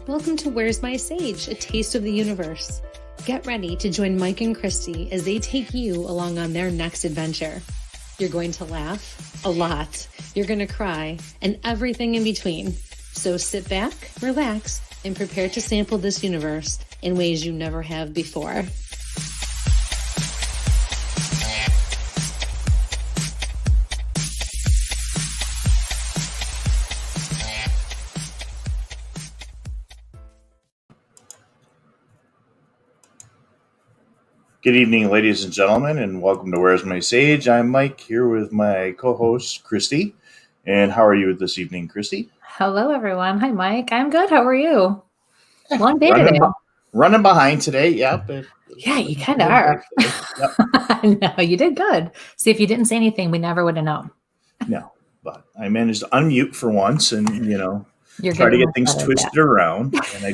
Welcome to Where's My Sage, a taste of the universe. Get ready to join Mike and Kristi as they take you along on their next adventure. You're going to laugh a lot, you're going to cry, and everything in between. So sit back, relax, and prepare to sample this universe in ways you never have before. Good evening, ladies and gentlemen, and welcome to Where's My Sage. I'm Mike, here with my co-host, Kristi. And how are you this evening, Kristi? Hello, everyone. Hi, Mike. I'm good. How are you? Long day today. Running behind today, yep. Yeah, you kind of are. Yep. No, you did good. See, if you didn't say anything, we never would have known. No, but I managed to unmute for once and, You're try to get things twisted around. And I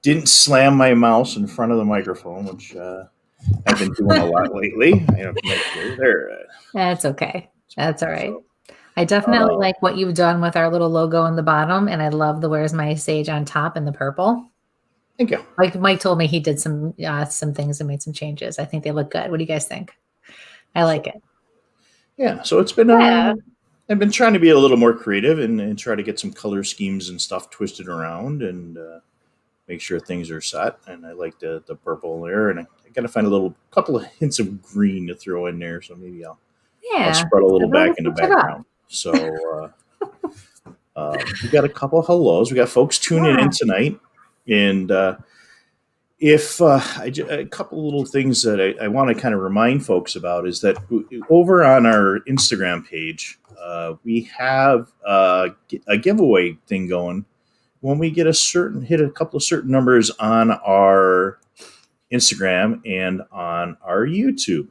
didn't slam my mouse in front of the microphone, which I've been doing a lot lately. I have to make sure there. That's okay. That's all right. I definitely like what you've done with our little logo on the bottom, and I love the Where's My Sage on top in the purple. Thank you. Like Mike told me he did some things and made some changes. I think they look good. What do you guys think? I like it. Yeah, so it's been I've been trying to be a little more creative and try to get some color schemes and stuff twisted around and make sure things are set. And I like the purple there, and I got to find a couple of hints of green to throw in there. So maybe I'll spread a little back in the background. So we got a couple of hellos. We got folks tuning in tonight, and if a couple of little things that I want to kind of remind folks about is that over on our Instagram page, we have a giveaway thing going. When we hit a couple of certain numbers on our Instagram and on our YouTube,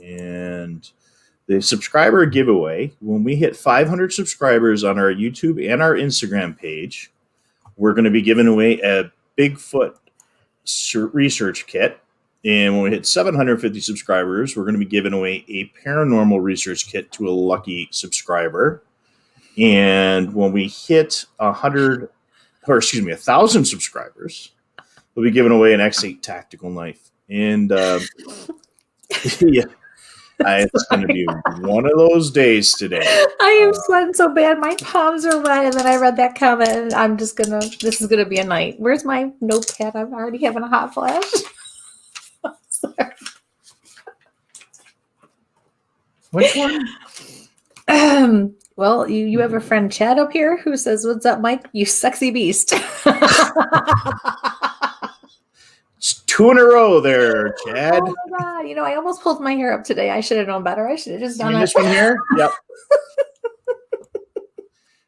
and the subscriber giveaway, when we hit 500 subscribers on our YouTube and our Instagram page, we're going to be giving away a Bigfoot research kit. And when we hit 750 subscribers, we're going to be giving away a paranormal research kit to a lucky subscriber. And when we hit 1,000 subscribers, we'll be giving away an X8 tactical knife. And yeah, it's going to be one of those days today. I am sweating so bad. My palms are wet. And then I read that comment, and this is going to be a night. Where's my notepad? I'm already having a hot flash. Sorry. Which one? Well, you have a friend, Chad, up here who says, "What's up, Mike? You sexy beast." It's 2 in a row there, Chad. Oh my God. I almost pulled my hair up today. I should have known better. I should have just done this one here? Yep.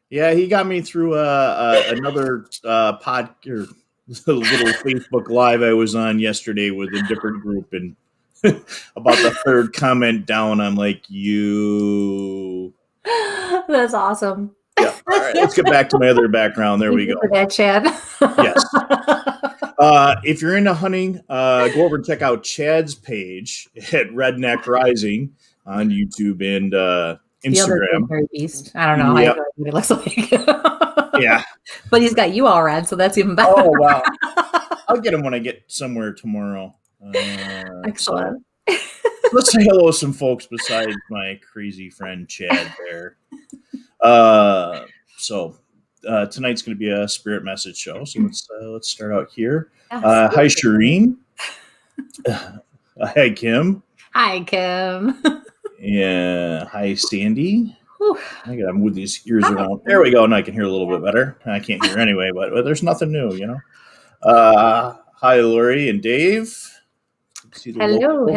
Yeah, he got me through another pod or little Facebook Live I was on yesterday with a different group, and about the third comment down, I'm like, you. That's awesome. Yeah. All right, let's get back to my other background. There we go. For that, Chad. Yes. If you're into hunting, go over and check out Chad's page at Redneck Rising on YouTube and Instagram. The beast. I don't know how it looks like. Yeah. But he's got you all red, so that's even better. Oh, wow. I'll get him when I get somewhere tomorrow. Excellent. So let's say hello to some folks besides my crazy friend Chad there. So tonight's going to be a spirit message show. So let's start out here. Hi, Shireen. Hi, Kim. Hi, Kim. Yeah. Hi, Sandy. I gotta move these ears around. There we go. And I can hear a little bit better. I can't hear anyway, but there's nothing new, Hi, Lori and Dave. Hello.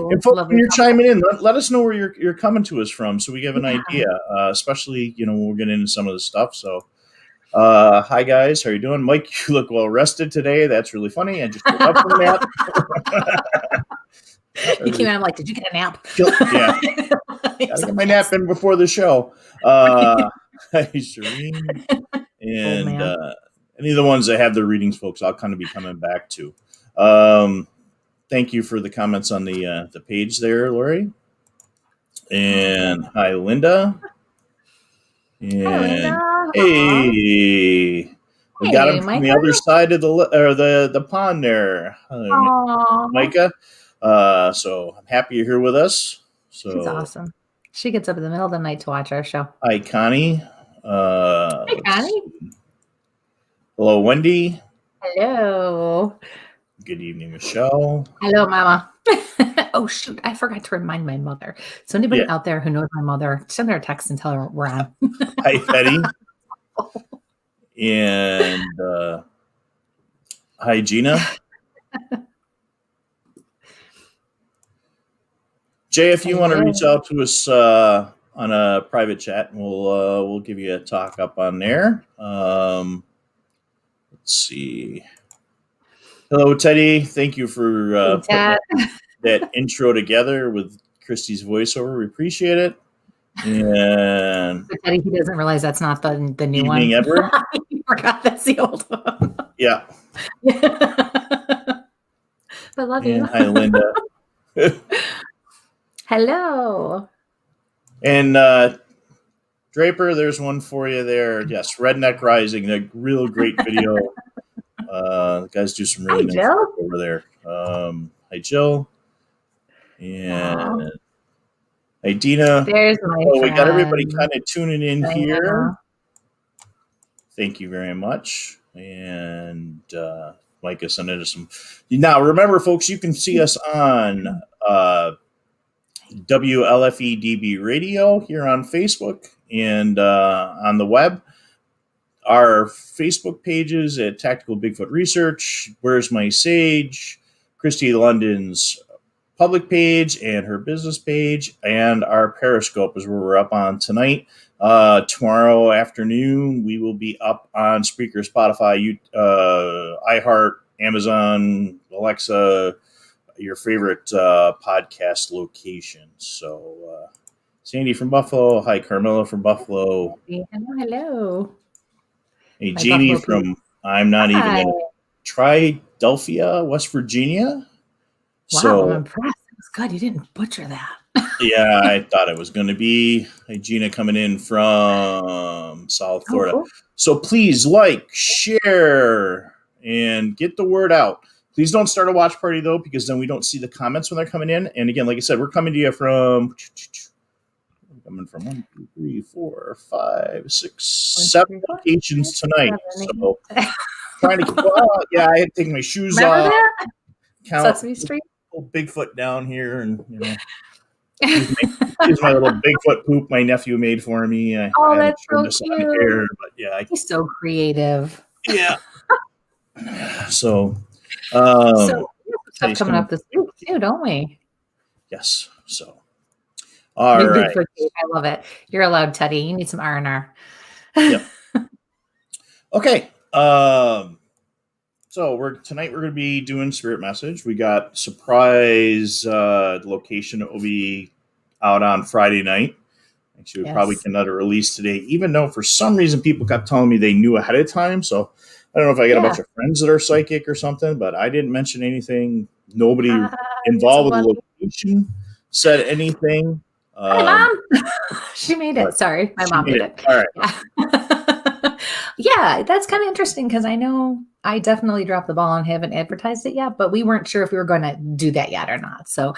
And folks, when you're chiming in, let us know where you're coming to us from, so we have an idea. Especially, when we're getting into some of the stuff. So, hi guys, how are you doing? Mike, you look well rested today. That's really funny. I just woke up from a nap. You came in, I'm like, did you get a nap? Yeah. Gotta get my nap in before the show. Hi, Serene. And any of the ones that have their readings, folks, I'll kind of be coming back to. thank you for the comments on the page there, Lori. And hi, Linda. Hi, Linda. And Aw. hey, we got him from the other side of the pond there, Micah. So I'm happy you're here with us. So she's awesome. She gets up in the middle of the night to watch our show. Hi, Connie. Hi, Connie. Hello, Wendy. Hello. Good evening, Michelle. Hello, Mama. Oh, shoot. I forgot to remind my mother. So anybody out there who knows my mother, send her a text and tell her we're on. Hi, Betty. And hi, Gina. Jay, if you want to reach out to us on a private chat, we'll give you a talk up on there. Let's see. Hello, Teddy. Thank you for putting that intro together with Christy's voiceover. We appreciate it. And Teddy, he doesn't realize that's not the new one. Evening, Edward. I forgot that's the old one. Yeah. I love you. Hi, Linda. Hello. And Draper, there's one for you there. Yes, Redneck Rising, a real great video. The guys do some really nice work over there. Hi, Jill. And hi, Dina. There's my friend. We got everybody kind of tuning in here. Thank you very much. And Micah sent us some. Now, remember, folks, you can see us on WLFEDB Radio here on Facebook and on the web. Our Facebook pages at Tactical Bigfoot Research, Where's My Sage, Kristielondon's public page and her business page, and our Periscope is where we're up on tonight. Tomorrow afternoon, we will be up on Spreaker, Spotify, iHeart, Amazon, Alexa, your favorite podcast location. So, Sandy from Buffalo. Hi, Carmela from Buffalo. Hello. Hey, Jeannie from I'm Not Even in Triadelphia, West Virginia. Wow, So, I'm impressed. It was good. You didn't butcher that. Yeah, I thought it was going to be. Hey, Gina coming in from South Florida. Cool. So please like, share, and get the word out. Please don't start a watch party, though, because then we don't see the comments when they're coming in. And again, like I said, we're coming to you from 1, 2, 3, 4, 5, 6, 7 locations tonight. So trying to I had to take my shoes off. Count Sesame Street. Bigfoot down here, and here's my little Bigfoot poop my nephew made for me. That's so cute. Here, but he's so creative. Yeah. So, we have stuff coming up this week too, don't we? Yes. So, all right. I love it. You're allowed, Teddy. You need some R&R. Yep. Okay. So tonight we're going to be doing Spirit Message. We got surprise location that will be out on Friday night. Actually, we probably cannot release today, even though for some reason people kept telling me they knew ahead of time. So I don't know if I got a bunch of friends that are psychic or something, but I didn't mention anything. Nobody involved with the location said anything. Hi, Mom. She made it. Sorry, my mom did it. All right. Yeah, that's kind of interesting because I know I definitely dropped the ball and haven't advertised it yet, but we weren't sure if we were going to do that yet or not. So,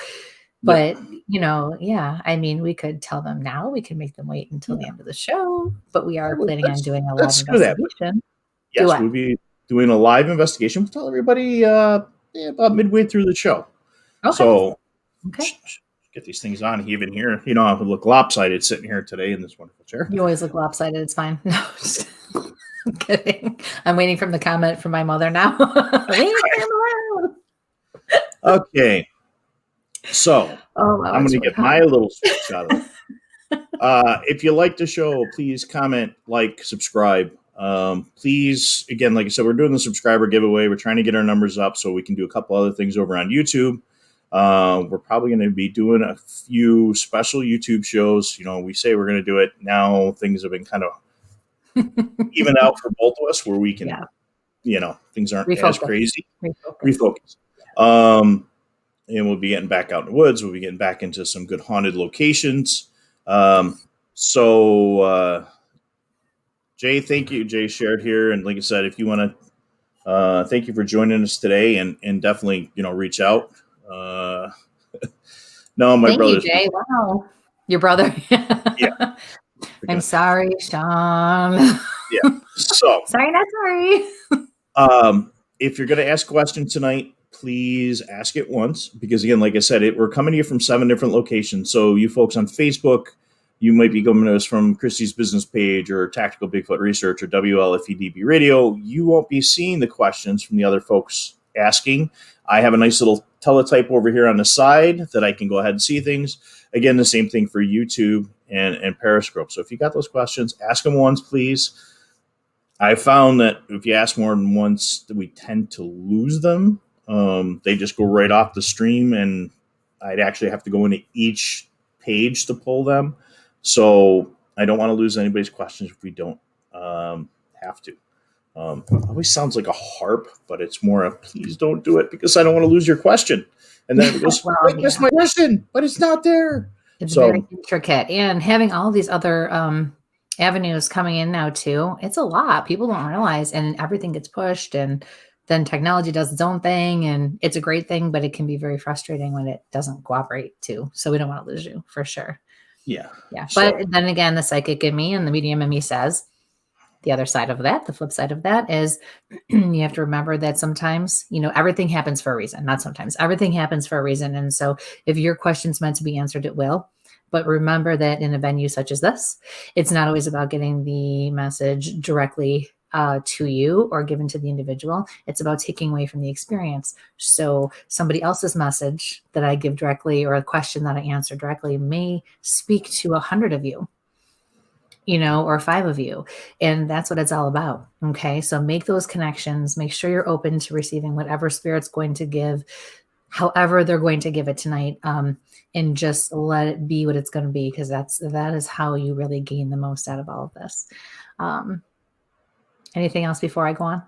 but I mean, we could tell them now. We could make them wait until the end of the show, but we are planning on doing a live investigation. Yes, we'll be doing a live investigation. We'll tell everybody about midway through the show. Okay. So, get these things on even here. You know, I would look lopsided sitting here today in this wonderful chair. You always look lopsided. It's fine. No, I'm kidding. I'm waiting for the comment from my mother now. Okay. So I'm going to get my little switch out of it. If you like the show, please comment, like, subscribe. Please, again, like I said, we're doing the subscriber giveaway. We're trying to get our numbers up so we can do a couple other things over on YouTube. We're probably going to be doing a few special YouTube shows. You know, we say we're going to do it. Now things have been kind of even out for both of us where we can, things aren't as crazy. Refocus. and we'll be getting back out in the woods. We'll be getting back into some good haunted locations. Jay, thank you. Jay shared here. And like I said, if you want to, thank you for joining us today, and definitely, reach out. No, my Thank brother's. you, Jay. Wow. Your brother. Yeah. I'm sorry, Sean. Yeah. So sorry, not sorry. If you're going to ask questions tonight, please ask it once, because again, like I said, we're coming to you from 7 different locations. So you folks on Facebook, you might be coming to us from Christie's business page or Tactical Bigfoot Research or WLFEDB Radio. You won't be seeing the questions from the other folks asking. I have a nice little teletype over here on the side that I can go ahead and see things. Again, the same thing for YouTube and Periscope. So if you got those questions, ask them once, please. I found that if you ask more than once, we tend to lose them. They just go right off the stream, and I'd actually have to go into each page to pull them. So I don't want to lose anybody's questions if we don't have to. It always sounds like a harp, but it's more a please don't do it because I don't want to lose your question. And then it goes, that's my question, but it's not there. It's very intricate. And having all these other avenues coming in now too, it's a lot. People don't realize, and everything gets pushed, and then technology does its own thing, and it's a great thing, but it can be very frustrating when it doesn't cooperate too. So we don't want to lose you for sure. Yeah. But then again, the psychic in me and the medium in me says the other side of that, the flip side of that is you have to remember that sometimes, everything happens for a reason. Not sometimes, everything happens for a reason. And so if your question's meant to be answered, it will. But remember that in a venue such as this, it's not always about getting the message directly to you or given to the individual. It's about taking away from the experience. So somebody else's message that I give directly, or a question that I answer directly, may speak to 100 of you, or 5 of you. And that's what it's all about. Okay. So make those connections, make sure you're open to receiving whatever Spirit's going to give, however they're going to give it tonight. And just let it be what it's going to be, because that is how you really gain the most out of all of this. Anything else before I go on?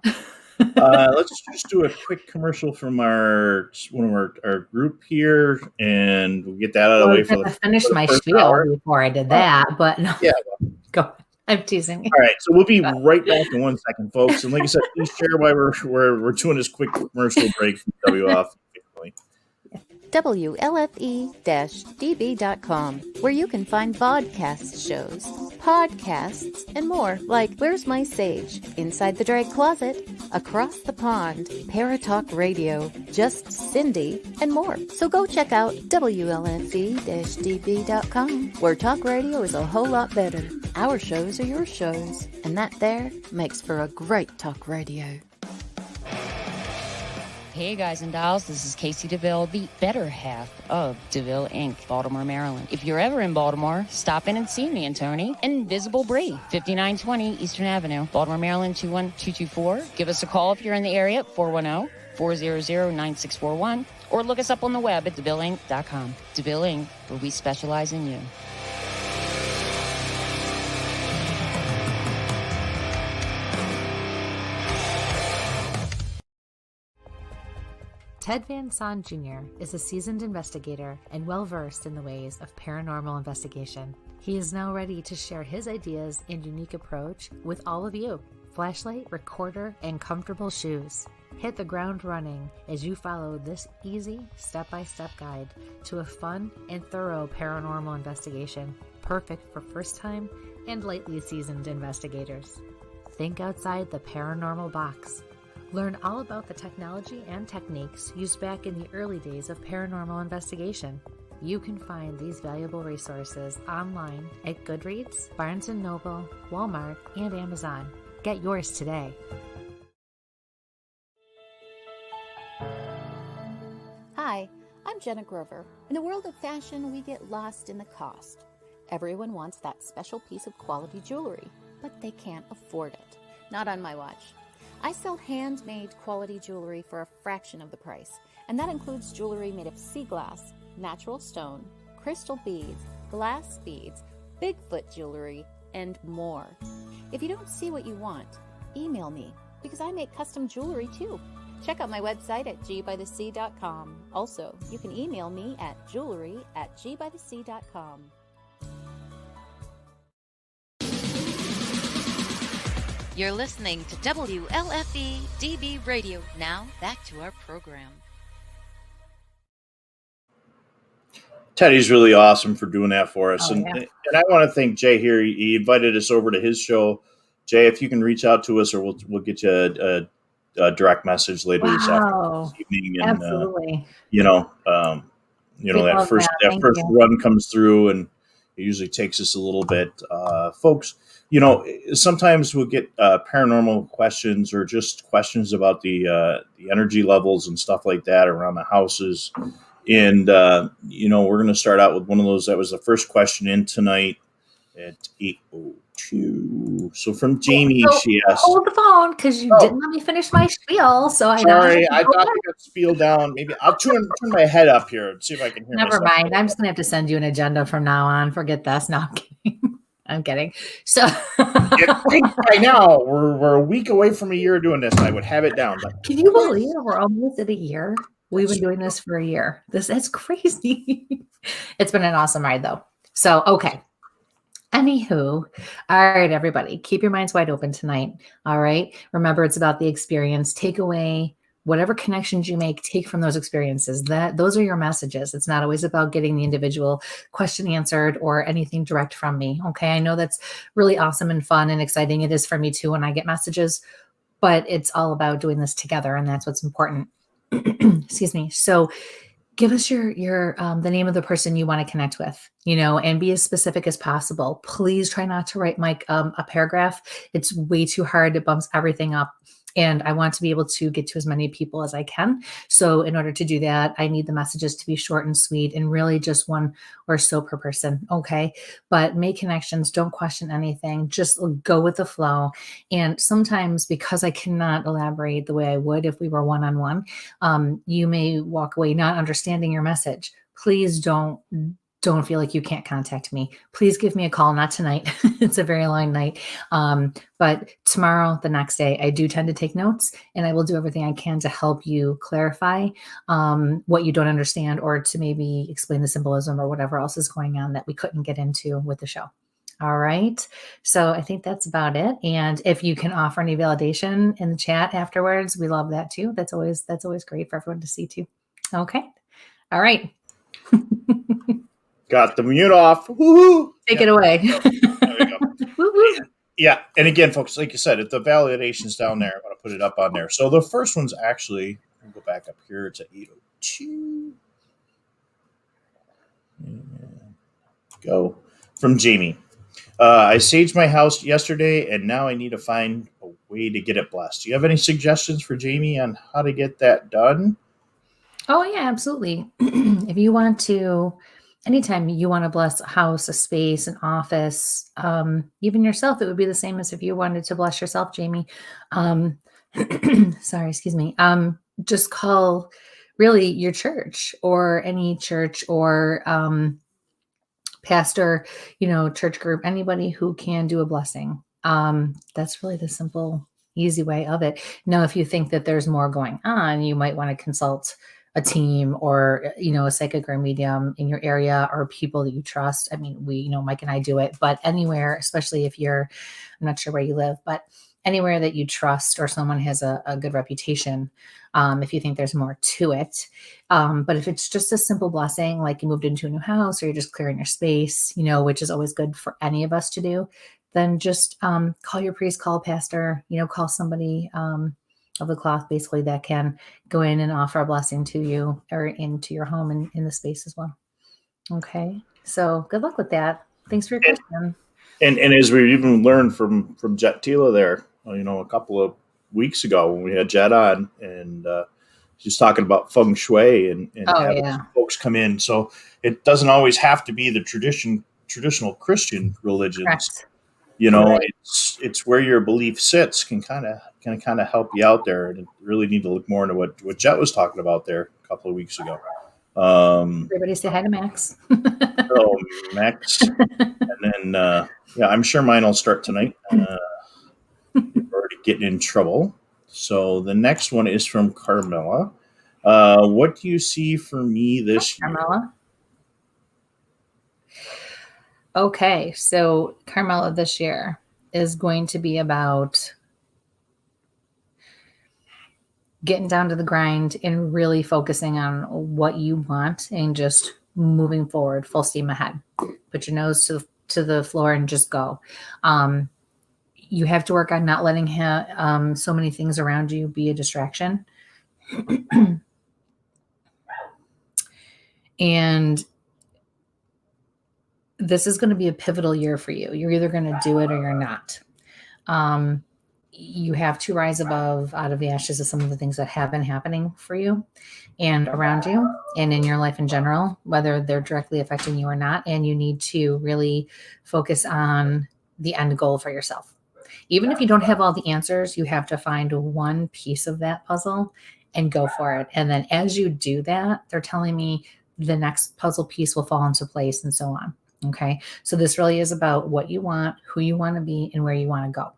Let's just do a quick commercial from one of our group here, and we'll get that out of the way. I finished my spiel before I did that, but no. Yeah, go. I'm teasing. All right, so we'll be right back in 1 second, folks. And like I said, please share why we're doing this quick commercial break from WF. WLFE-DB.com, where you can find vodcast shows, podcasts, and more, like Where's My Sage, Inside the Drag Closet, Across the Pond, Paratalk Radio, Just Cindy, and more. So go check out WLFE-DB.com, where talk radio is a whole lot better. Our shows are your shows, and that there makes for a great talk radio. Hey guys and dolls, this is Casey DeVille, the better half of DeVille Inc., Baltimore, Maryland. If you're ever in Baltimore, stop in and see me and Tony. Invisible Bree, 5920 Eastern Avenue, Baltimore, Maryland, 21224. Give us a call if you're in the area at 410-400-9641, or look us up on the web at DeVilleInc.com. DeVille Inc., where we specialize in you. Ted Van Son Jr. is a seasoned investigator and well-versed in the ways of paranormal investigation. He is now ready to share his ideas and unique approach with all of you. Flashlight, recorder, and comfortable shoes. Hit the ground running as you follow this easy step-by-step guide to a fun and thorough paranormal investigation, perfect for first-time and lightly seasoned investigators. Think outside the paranormal box. Learn all about the technology and techniques used back in the early days of paranormal investigation. You can find these valuable resources online at Goodreads, Barnes & Noble, Walmart, and Amazon. Get yours today. Hi, I'm Jenna Grover. In the world of fashion, we get lost in the cost. Everyone wants that special piece of quality jewelry, but they can't afford it. Not on my watch. I sell handmade quality jewelry for a fraction of the price, and that includes jewelry made of sea glass, natural stone, crystal beads, glass beads, Bigfoot jewelry, and more. If you don't see what you want, email me, because I make custom jewelry too. Check out my website at gbythesea.com. Also, you can email me at jewelry@gbythesea.com. You're listening to WLFE DB Radio. Now, back to our program. Teddy's really awesome for doing that for us. Oh, and yeah. and I want to thank Jay here. He invited us over to his show. Jay, if you can reach out to us, or we'll get you a direct message later this evening. And Absolutely. that love first that. Thank first you. run comes through, and it usually takes us a little bit. Folks, sometimes we'll get paranormal questions or just questions about the energy levels and stuff like that around the houses. And, we're going to start out with one of those. That was the first question in tonight at 8:02. So from Jamie, she asked. Hold the phone because you didn't let me finish my spiel. So Sorry, I thought you got spiel down. Maybe I'll turn my head up here and see if I can hear Never myself. mind. I'm just going to have to send you an agenda from now on. Forget this. No, I'm kidding. I'm kidding. So I think by now we're a week away from a year doing this. I would have it down. But can you believe we're almost at a year? We've been doing this for a year. That's crazy. It's been an awesome ride, though. So, okay. Anywho, all right, everybody, keep your minds wide open tonight. All right. Remember, it's about the experience. Take away whatever connections you make, take from those experiences. Those are your messages. It's not always about getting the individual question answered or anything direct from me. Okay. I know that's really awesome and fun and exciting. It is for me too when I get messages, but it's all about doing this together, and that's what's important. Excuse me. So give us your the name of the person you want to connect with, and be as specific as possible. Please try not to write a paragraph. It's way too hard. It bumps everything up. And I want to be able to get to as many people as I can. So in order to do that, I need the messages to be short and sweet and really just one or so per person. Okay. But make connections. Don't question anything. Just go with the flow. And sometimes, because I cannot elaborate the way I would if we were one-on-one, you may walk away not understanding your message. Please don't feel like you can't contact me. Please give me a call. Not tonight. It's a very long night. But tomorrow, the next day, I do tend to take notes, and I will do everything I can to help you clarify what you don't understand, or to maybe explain the symbolism or whatever else is going on that we couldn't get into with the show. All right. So I think that's about it. And if you can offer any validation in the chat afterwards, we love that too. That's always great for everyone to see too. Okay. All right. Got the mute off. Woo-hoo! Take it away. There we go. Woo-hoo. Yeah. And again, folks, like you said, if the validation's down there, I'm going to put it up on there. So the first one's actually, we'll go back up here. It's at 8:02. Go. From Jamie. I saged my house yesterday, and now I need to find a way to get it blessed. Do you have any suggestions for Jamie on how to get that done? Oh, yeah, absolutely. If you want to, anytime you want to bless a house, a space, an office, even yourself, it would be the same as if you wanted to bless yourself, Jamie. Sorry, excuse me. Just call really your church or any church or pastor, church group, anybody who can do a blessing. That's really the simple, easy way of it. Now, if you think that there's more going on, you might want to consult a team or, a psychic or medium in your area or people that you trust. I mean, Mike and I do it, but anywhere, especially if I'm not sure where you live, but anywhere that you trust or someone has a good reputation, if you think there's more to it. But if it's just a simple blessing, like you moved into a new house or you're just clearing your space, which is always good for any of us to do, then just call your priest, call a pastor, call somebody of the cloth, basically, that can go in and offer a blessing to you or into your home and in the space as well. Okay. So good luck with that. Thanks for your question. And as we even learned from Jet Tila there, a couple of weeks ago when we had Jet on, and she's talking about feng shui and having folks come in. So it doesn't always have to be the traditional Christian religions. Correct. Right. It's where your belief sits can kind of help you out there, and really need to look more into what Jet was talking about there a couple of weeks ago. Everybody say hi to Max. Hello, Max. And then, I'm sure mine will start tonight. You're already getting in trouble. So the next one is from Carmela. What do you see for me this year? Carmela. Okay, so Carmela this year is going to be about getting down to the grind and really focusing on what you want and just moving forward, full steam ahead. Put your nose to the floor and just go. You have to work on not letting so many things around you be a distraction. And this is going to be a pivotal year for you. You're either going to do it or you're not. You have to rise above out of the ashes of some of the things that have been happening for you and around you and in your life in general, whether they're directly affecting you or not. And you need to really focus on the end goal for yourself. Even if you don't have all the answers, you have to find one piece of that puzzle and go for it. And then as you do that, they're telling me the next puzzle piece will fall into place and so on. Okay. So this really is about what you want, who you want to be, and where you want to go.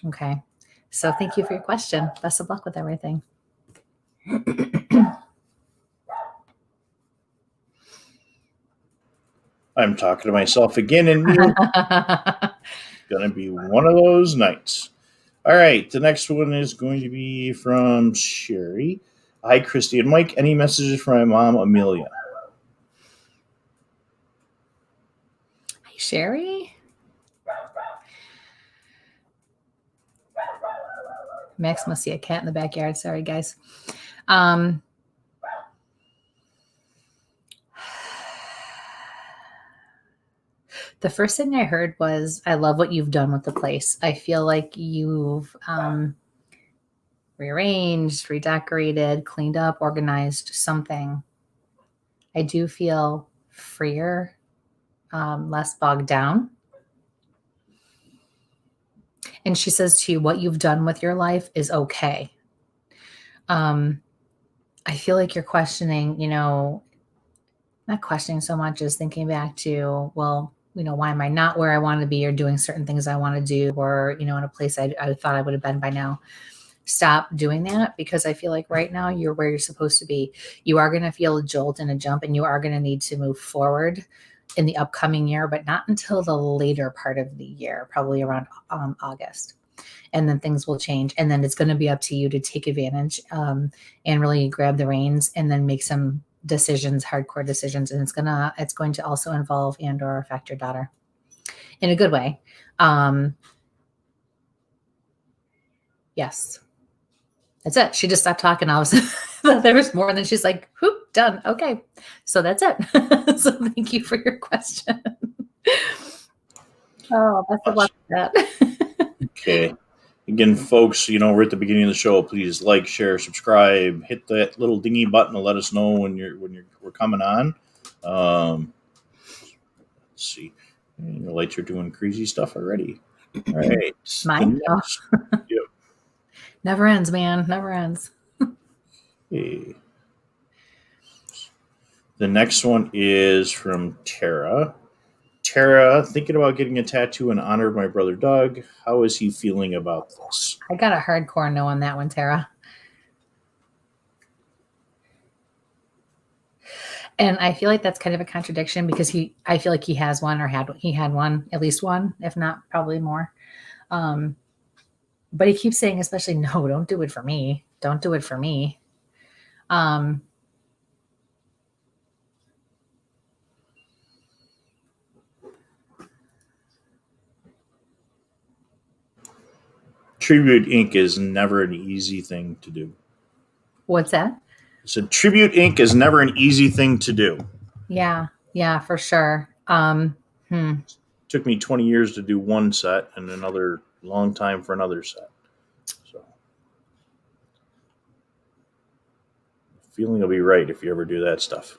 Okay. So thank you for your question. Best of luck with everything. I'm talking to myself again in mute. Going to be one of those nights. All right. The next one is going to be from Sherry. Hi, Christy and Mike. Any messages from my mom, Amelia? Hi, Sherry. Max must see a cat in the backyard. Sorry, guys. The first thing I heard was, I love what you've done with the place. I feel like you've rearranged, redecorated, cleaned up, organized something. I do feel freer, less bogged down. And she says to you, what you've done with your life is okay. I feel like you're questioning, not questioning so much as thinking back to, well, why am I not where I want to be or doing certain things I want to do or, in a place I thought I would have been by now. Stop doing that because I feel like right now you're where you're supposed to be. You are going to feel a jolt and a jump and you are going to need to move forward in the upcoming year, but not until the later part of the year, probably around August. And then things will change. And then it's going to be up to you to take advantage and really grab the reins and then make some decisions, hardcore decisions. And it's going to also involve and or affect your daughter in a good way. Yes. That's it. She just stopped talking. I was there was more, and then she's like, "Whoop, done." Okay, so that's it. So thank you for your question. Oh, best of luck with that. Okay. Again, folks, we're at the beginning of the show. Please like, share, subscribe, hit that little dingy button to let us know when we're coming on. Let's see. And your lights are doing crazy stuff already. All right. Mine? Yep. Never ends, man. Never ends. Okay. The next one is from Tara. Tara, thinking about getting a tattoo in honor of my brother Doug. How is he feeling about this? I got a hardcore no on that one, Tara. And I feel like that's kind of a contradiction because I feel like he has one or he had one, at least one, if not probably more. But he keeps saying, especially, no, don't do it for me. Don't do it for me. Tribute ink is never an easy thing to do. What's that? So tribute ink is never an easy thing to do. Yeah, for sure. Took me 20 years to do one set and another long time for another set. So feeling will be right if you ever do that stuff.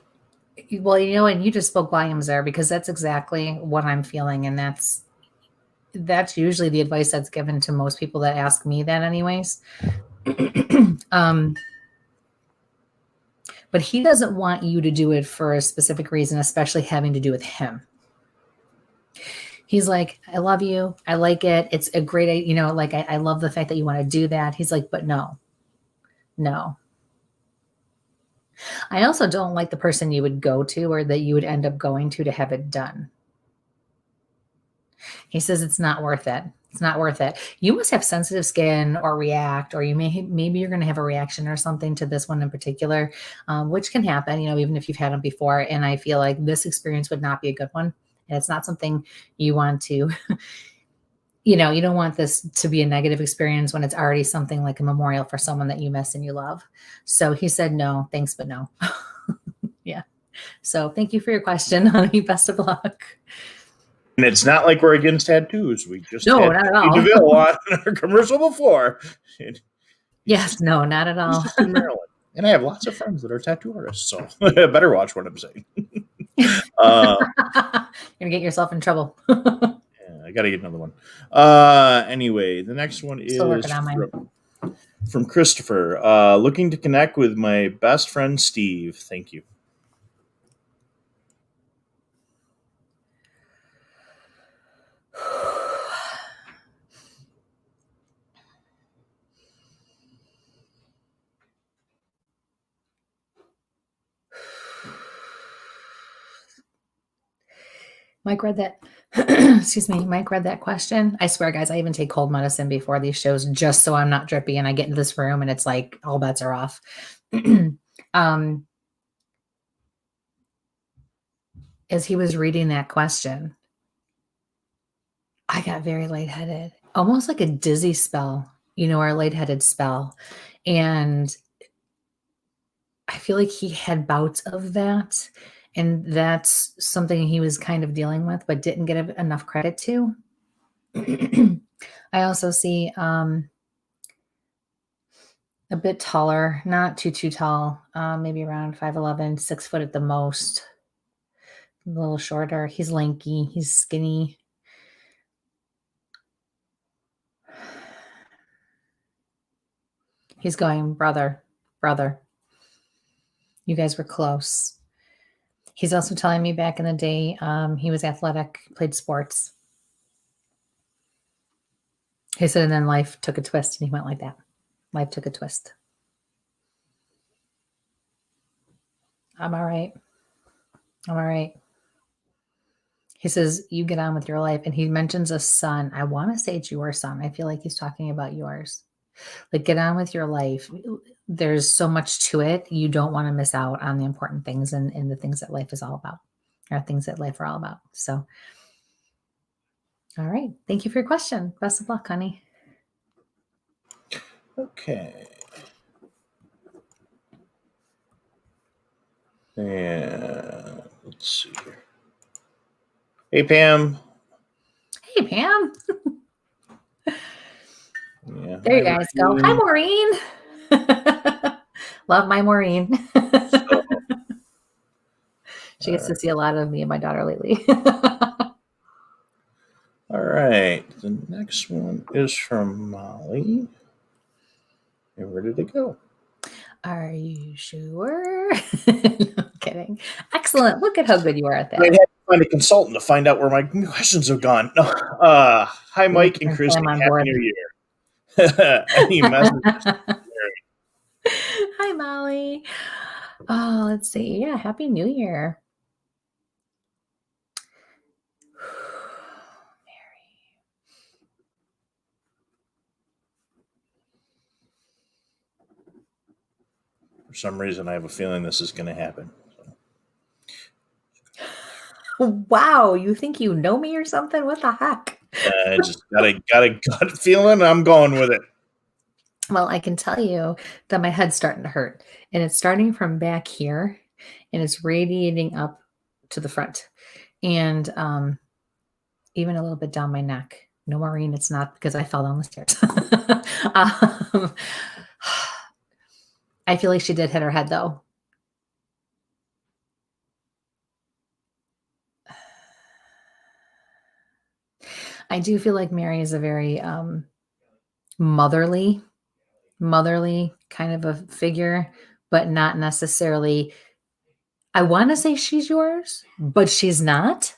Well, and you just spoke volumes there because that's exactly what I'm feeling. And that's usually the advice that's given to most people that ask me that anyways. But he doesn't want you to do it for a specific reason, especially having to do with him. He's like, I love you. I like it. It's a great, like, I love the fact that you want to do that. He's like, but no. I also don't like the person you would go to or that you would end up going to have it done. He says it's not worth it. It's not worth it. You must have sensitive skin or react, or maybe you're going to have a reaction or something to this one in particular, which can happen, even if you've had them before. And I feel like this experience would not be a good one. And it's not something you want to, you don't want this to be a negative experience when it's already something like a memorial for someone that you miss and you love. So he said, no, thanks, but no. Yeah. So thank you for your question, honey. Best of luck. And it's not like we're against tattoos. We just no, had not at all. DeVille on our commercial before. Yes, no, not at all. He's just in Maryland. And I have lots of friends that are tattoo artists, so I better watch what I'm saying. You're gonna get yourself in trouble. Yeah, I gotta get another one. Anyway, the next one is from Christopher. Looking to connect with my best friend Steve. Thank you. Mike read that. Excuse me. Mike read that question. I swear, guys, I even take cold medicine before these shows just so I'm not drippy and I get into this room and it's like all bets are off. As he was reading that question, I got very lightheaded, almost like a dizzy spell, or a lightheaded spell. And I feel like he had bouts of that. And that's something he was kind of dealing with, but didn't get enough credit to. I also see a bit taller, not too tall, maybe around 5'11", 6 foot at the most. A little shorter. He's lanky. He's skinny. He's going, brother. You guys were close. He's also telling me back in the day, he was athletic, played sports. He said, and then life took a twist, and he went like that. Life took a twist. I'm all right. He says, you get on with your life. And he mentions a son. I want to say it's your son. I feel like he's talking about yours. Like, get on with your life. There's so much to it. You don't want to miss out on the important things and the things that life is all about, or things that life are all about. So, all right. Thank you for your question. Best of luck, honey. Okay. And let's see here. Hey, Pam. Hey, Pam. Yeah. There you guys go. Hi, Maureen. Love my Maureen. She gets to see a lot of me and my daughter lately. All right. The next one is from Molly. And where did it go? Are you sure? No, kidding. Excellent. Look at how good you are at that. I had to find a consultant to find out where my questions have gone. No. Hi, Mike and Chris. Happy New Year. Any messages? Hi, Molly. Oh, let's see. Yeah, Happy New Year. For some reason, I have a feeling this is going to happen. Wow, you think you know me or something? What the heck? I just got a gut feeling. I'm going with it. Well, I can tell you that my head's starting to hurt, and it's starting from back here, and it's radiating up to the front, and even a little bit down my neck. No, Maureen, it's not because I fell down the stairs. I feel like she did hit her head, though. I do feel like Mary is a very motherly kind of a figure, but not necessarily. I want to say she's yours, but she's not.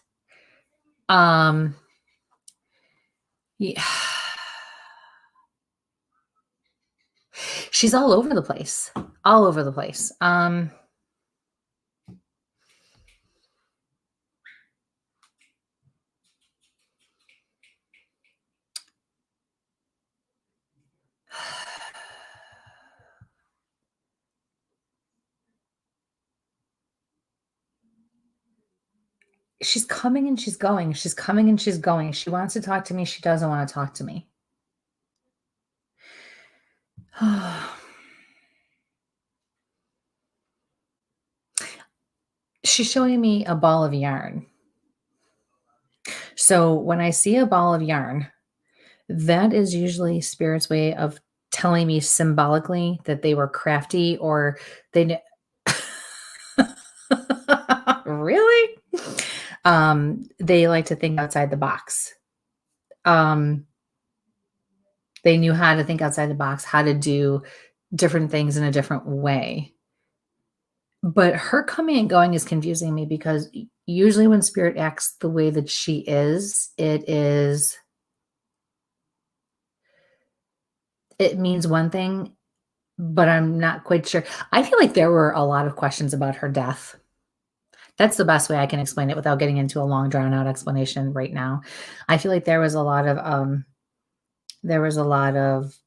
Yeah. She's all over the place. All over the place. She's coming and she's going. She's coming and she's going. She wants to talk to me. She doesn't want to talk to me. She's showing me a ball of yarn. So when I see a ball of yarn, that is usually Spirit's way of telling me symbolically that they were crafty or they kn- really? They like to think outside the box. They knew how to think outside the box, how to do different things in a different way. But her coming and going is confusing me because usually when Spirit acts the way that she is, it means one thing, but I'm not quite sure. I feel like there were a lot of questions about her death. That's the best way I can explain it without getting into a long drawn out explanation right now. I feel like there was a lot of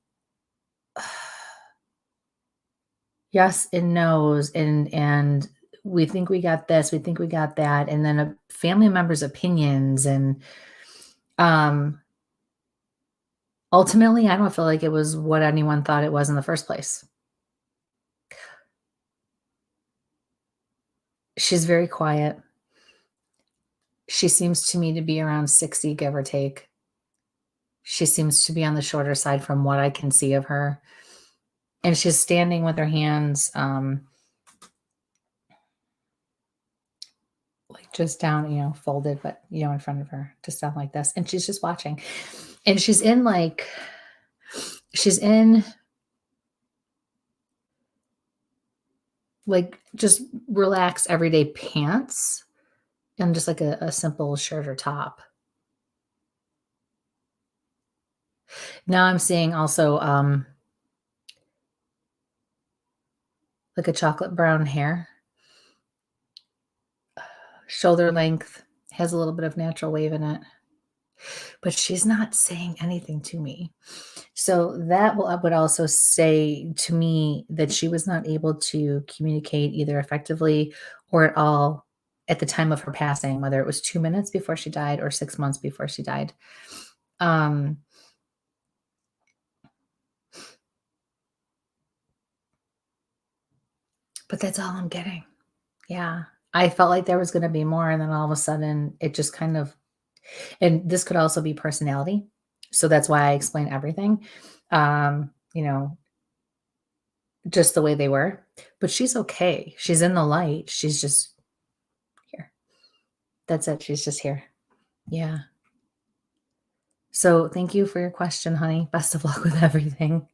yes and no's and we think we got this, we think we got that, and then a family member's opinions and ultimately I don't feel like it was what anyone thought it was in the first place. She's very quiet. She seems to me to be around 60, give or take. She seems to be on the shorter side from what I can see of her. And she's standing with her hands like just down, folded, but in front of her, just down like this. And she's just watching. And she's in like just relaxed everyday pants and just like a simple shirt or top. Now I'm seeing also like a chocolate brown hair, shoulder length, has a little bit of natural wave in it, but she's not saying anything to me. So that would also say to me that she was not able to communicate either effectively or at all at the time of her passing, whether it was 2 minutes before she died or 6 months before she died. But that's all I'm getting. Yeah. I felt like there was going to be more. And then all of a sudden it just kind of, and this could also be personality. So that's why I explain everything, just the way they were. But she's okay. She's in the light. She's just here. That's it. She's just here. Yeah. So thank you for your question, honey. Best of luck with everything.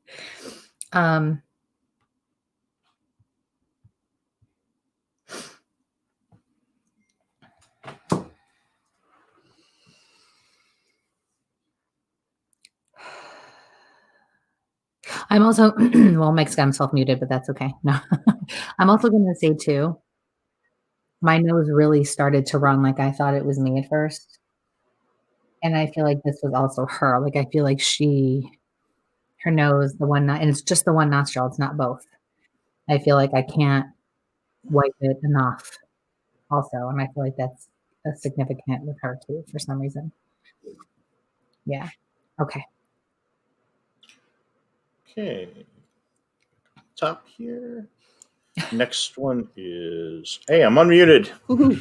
I'm also, well, Mike's got himself muted, but that's okay. No, I'm also going to say too, my nose really started to run like I thought it was me at first. And I feel like this was also her. Like, I feel like her nose, and it's just the one nostril. It's not both. I feel like I can't wipe it enough also. And I feel like that's significant with her too, for some reason. Yeah. Okay. Okay. Top here. Next one is, hey, I'm unmuted. Woo-hoo.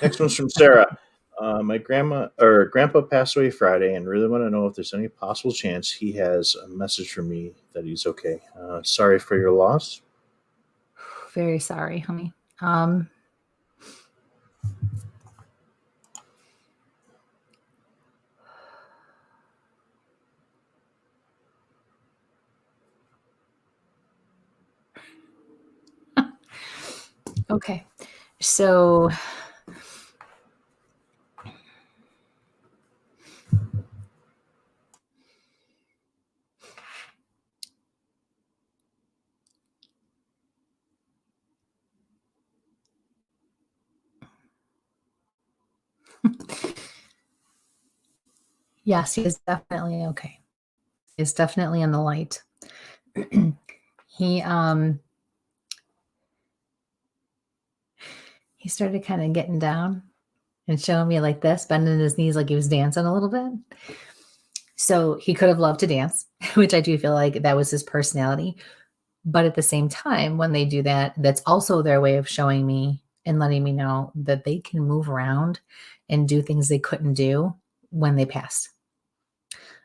Next one's from Sarah. My grandpa passed away Friday and really want to know if there's any possible chance he has a message from me that he's okay. Sorry for your loss. Very sorry, honey. Okay. So Yes, he is definitely okay. He's definitely in the light. He started kind of getting down and showing me like this, bending his knees like he was dancing a little bit. So he could have loved to dance, which I do feel like that was his personality. But at the same time, when they do that, that's also their way of showing me and letting me know that they can move around and do things they couldn't do when they passed.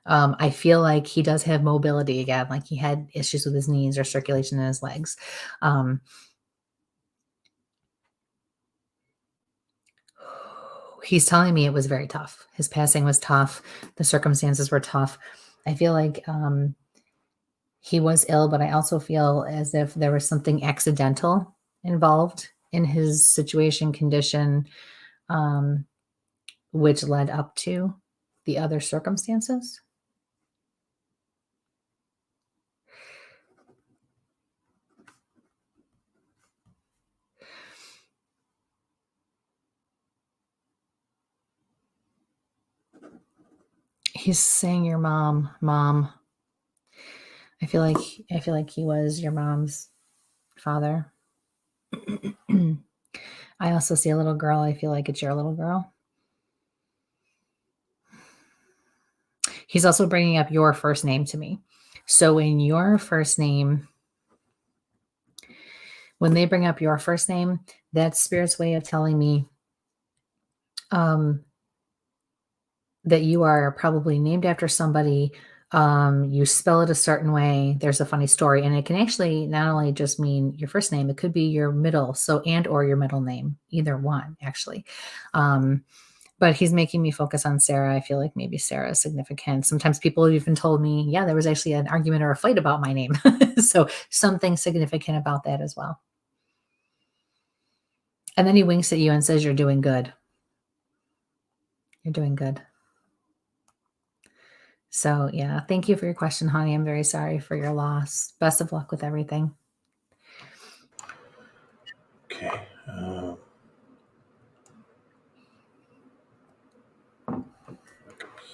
I feel like he does have mobility again, like he had issues with his knees or circulation in his legs. He's telling me it was very tough. His passing was tough. The circumstances were tough. I feel like he was ill, but I also feel as if there was something accidental involved in his situation, condition, which led up to the other circumstances. He's saying your mom. I feel like he was your mom's father. I also see a little girl. I feel like it's your little girl. He's also bringing up your first name to me. So in your first name, when they bring up your first name, that's Spirit's way of telling me that you are probably named after somebody. You spell it a certain way. There's a funny story, and it can actually not only just mean your first name, it could be your middle, or your middle name, either one actually. But he's making me focus on Sarah. I feel like maybe Sarah is significant. Sometimes people have even told me, yeah, there was actually an argument or a fight about my name. So something significant about that as well. And then he winks at you and says, you're doing good. You're doing good. So yeah, thank you for your question, honey. I'm very sorry for your loss. Best of luck with everything. Okay.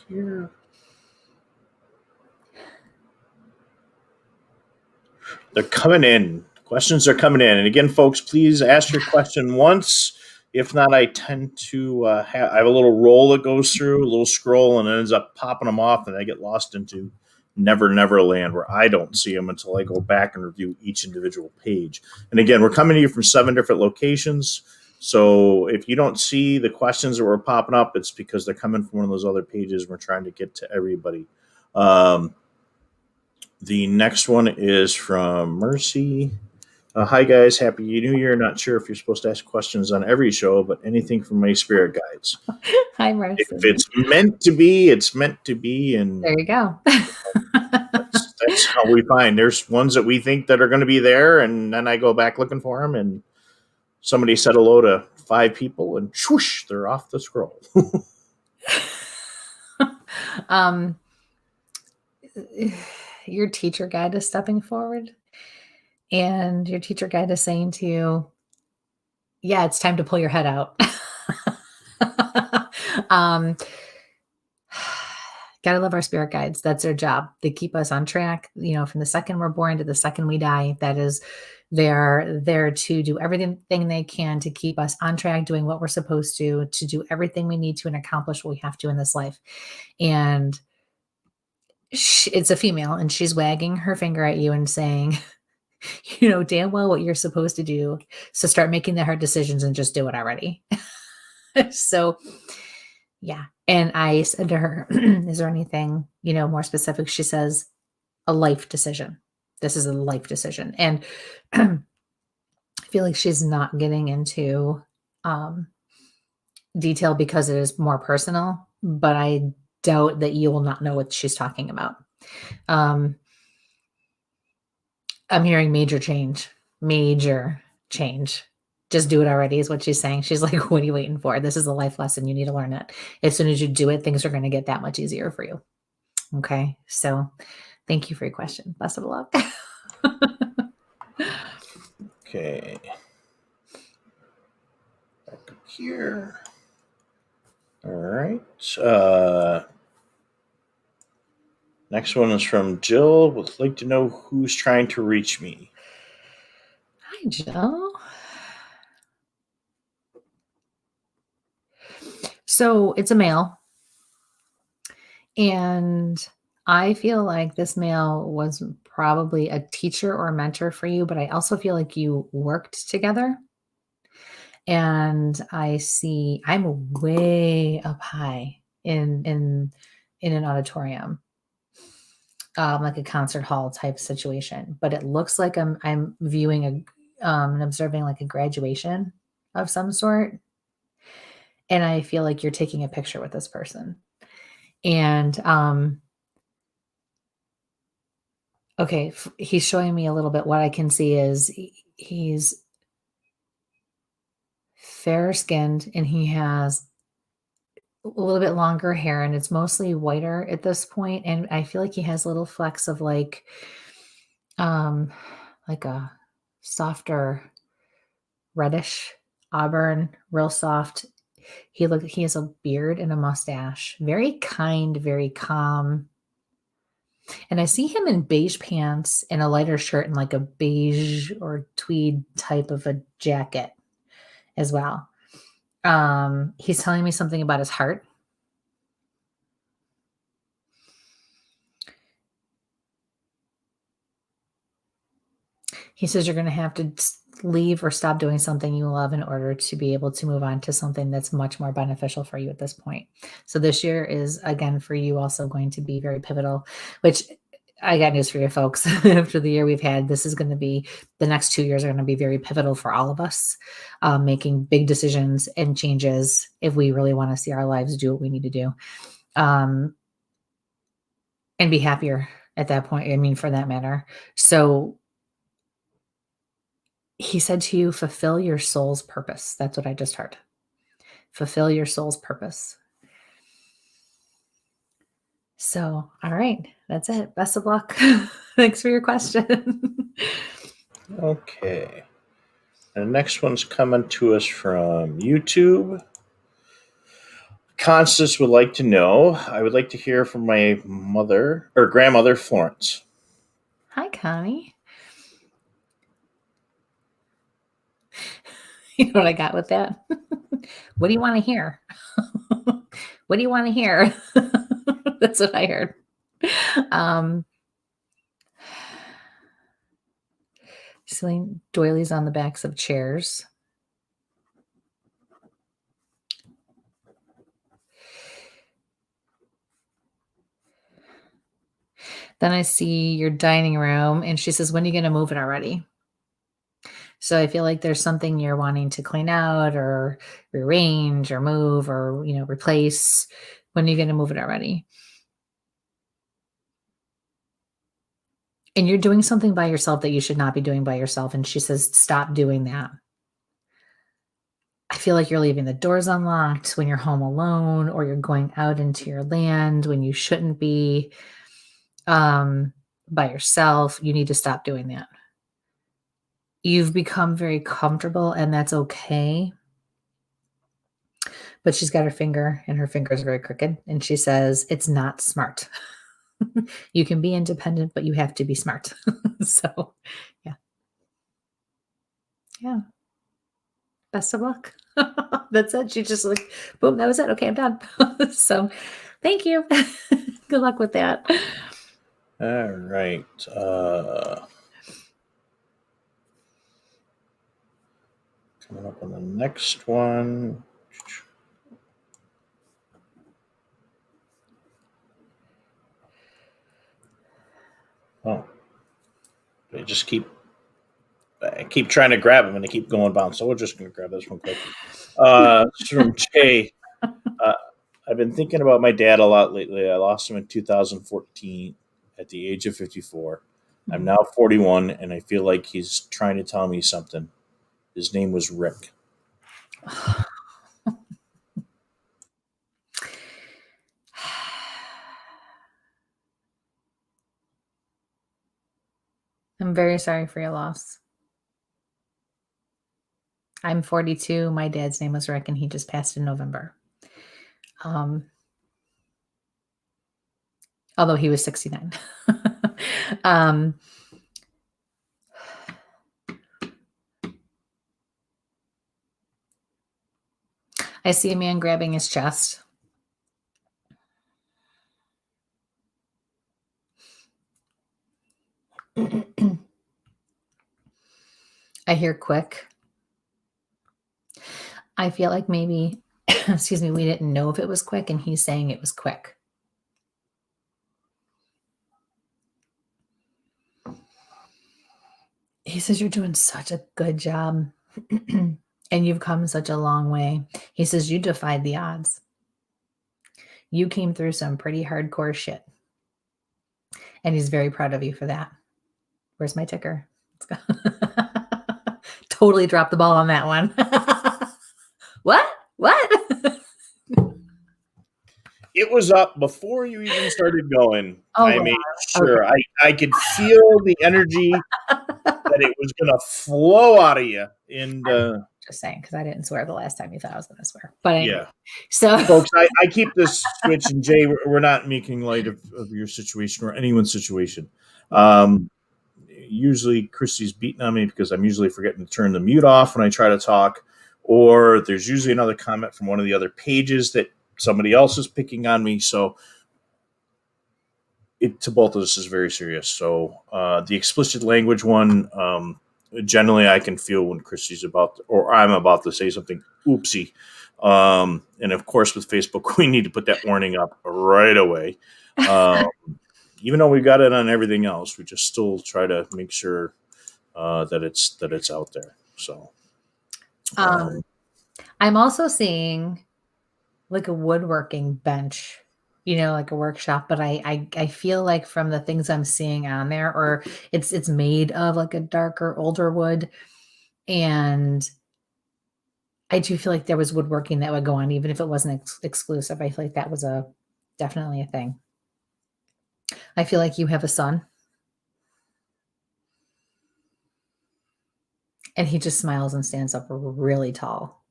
Here. They're coming in. Questions are coming in. And again, folks, please ask your question once. If not, I tend to I have a little roll that goes through, a little scroll, and it ends up popping them off, and I get lost into Never Land, where I don't see them until I go back and review each individual page. And again, we're coming to you from 7 different locations. So if you don't see the questions that were popping up, it's because they're coming from one of those other pages. We're trying to get to everybody. The next one is from Mercy. Hi, guys. Happy New Year. Not sure if you're supposed to ask questions on every show, but anything from my spirit guides. Hi, Mercy. If it's meant to be, it's meant to be. And there you go. that's how we find. There's ones that we think that are going to be there, and then I go back looking for them, and somebody said hello to 5 people, and whoosh, they're off the scroll. Your teacher guide is stepping forward, and your teacher guide is saying to you, yeah, it's time to pull your head out. Gotta love our spirit guides. That's their job. They keep us on track, from the second we're born to the second we die. That is, they're there to do everything they can to keep us on track, doing what we're supposed to do everything we need to and accomplish what we have to in this life. And it's a female, and she's wagging her finger at you and saying, damn well what you're supposed to do. So start making the hard decisions and just do it already. So yeah. And I said to her, is there anything, more specific? She says, a life decision. This is a life decision. And I feel like she's not getting into detail because it is more personal, but I doubt that you will not know what she's talking about. I'm hearing major change. Just do it already is what she's saying. She's like, what are you waiting for? This is a life lesson. You need to learn it. As soon as you do it, things are going to get that much easier for you. Okay. So thank you for your question. Best of luck. Okay. Back up here. right. Next one is from Jill. Would like to know who's trying to reach me. Hi, Jill. So it's a male. And I feel like this male was probably a teacher or a mentor for you, but I also feel like you worked together. And I see I'm way up high in an auditorium, like a concert hall type situation. But it looks like I'm viewing and observing like a graduation of some sort. And I feel like you're taking a picture with this person. And okay, he's showing me a little bit. What I can see is he's fair skinned and he has a little bit longer hair and it's mostly whiter at this point. And I feel like he has little flecks of like a softer reddish auburn, real soft. He has a beard and a mustache. Very kind, very calm. And I see him in beige pants and a lighter shirt and like a beige or tweed type of a jacket as well. He's telling me something about his heart. He says you're going to have to leave or stop doing something you love in order to be able to move on to something that's much more beneficial for you at this point. So this year is, again, for you also going to be very pivotal, which I got news for you folks. After the year we've had, this is going to be, the next 2 years are going to be very pivotal for all of us, making big decisions and changes if we really want to see our lives do what we need to do, and be happier at that point. I mean, for that matter. So he said to you, fulfill your soul's purpose. That's what I just heard. Fulfill your soul's purpose. So, all right, that's it. Best of luck. Thanks for your question. Okay. And the next one's coming to us from YouTube. Constance would like to know, I would like to hear from my mother or grandmother, Florence. Hi, Connie. You know what I got with that? What do you want to hear? What do you want to hear? That's what I heard. Seeing doilies on the backs of chairs. Then I see your dining room, and she says, when are you going to move it already? So I feel like there's something you're wanting to clean out or rearrange or move or, replace. When are you going to move it already? And you're doing something by yourself that you should not be doing by yourself. And she says, stop doing that. I feel like you're leaving the doors unlocked when you're home alone, or you're going out into your land when you shouldn't be, by yourself. You need to stop doing that. You've become very comfortable, and that's okay. But she's got her finger, and her finger is very crooked. And she says, it's not smart. You can be independent, but you have to be smart. So, yeah. Yeah. Best of luck. That's it. She just like, boom, that was it. Okay, I'm done. So, thank you. Good luck with that. All right. Coming up on the next one. Oh, I keep trying to grab them and they keep going bounce. So we're just going to grab this one quick. It's from Jay. I've been thinking about my dad a lot lately. I lost him in 2014 at the age of 54. I'm now 41 and I feel like he's trying to tell me something. His name was Rick. I'm very sorry for your loss. I'm 42. My dad's name was Rick, and he just passed in November. Although he was 69. um, I see a man grabbing his chest. I hear quick. I feel like maybe, excuse me, we didn't know if it was quick, and he's saying it was quick. He says, you're doing such a good job, and you've come such a long way. He says, you defied the odds. You came through some pretty hardcore shit. And he's very proud of you for that. Where's my ticker? Let's go. Totally dropped the ball on that one. What? It was up before you even started going. Oh, I made sure. Okay. I could feel the energy that it was going to flow out of you. And just saying, because I didn't swear the last time you thought I was going to swear. But anyway, yeah. So folks, I keep this switch, and Jay, we're not making light of your situation or anyone's situation. Usually Christy's beating on me because I'm usually forgetting to turn the mute off when I try to talk, or there's usually another comment from one of the other pages that somebody else is picking on me. So it to both of us is very serious. So the explicit language one, generally I can feel when Christy's about to, or I'm about to say something oopsie. And of course with Facebook, we need to put that warning up right away. Even though we've got it on everything else, we just still try to make sure that it's out there. So I'm also seeing like a woodworking bench, like a workshop, but I feel like from the things I'm seeing on there, or it's made of like a darker, older wood. And I do feel like there was woodworking that would go on, even if it wasn't exclusive. I feel like that was definitely a thing. I feel like you have a son. And he just smiles and stands up really tall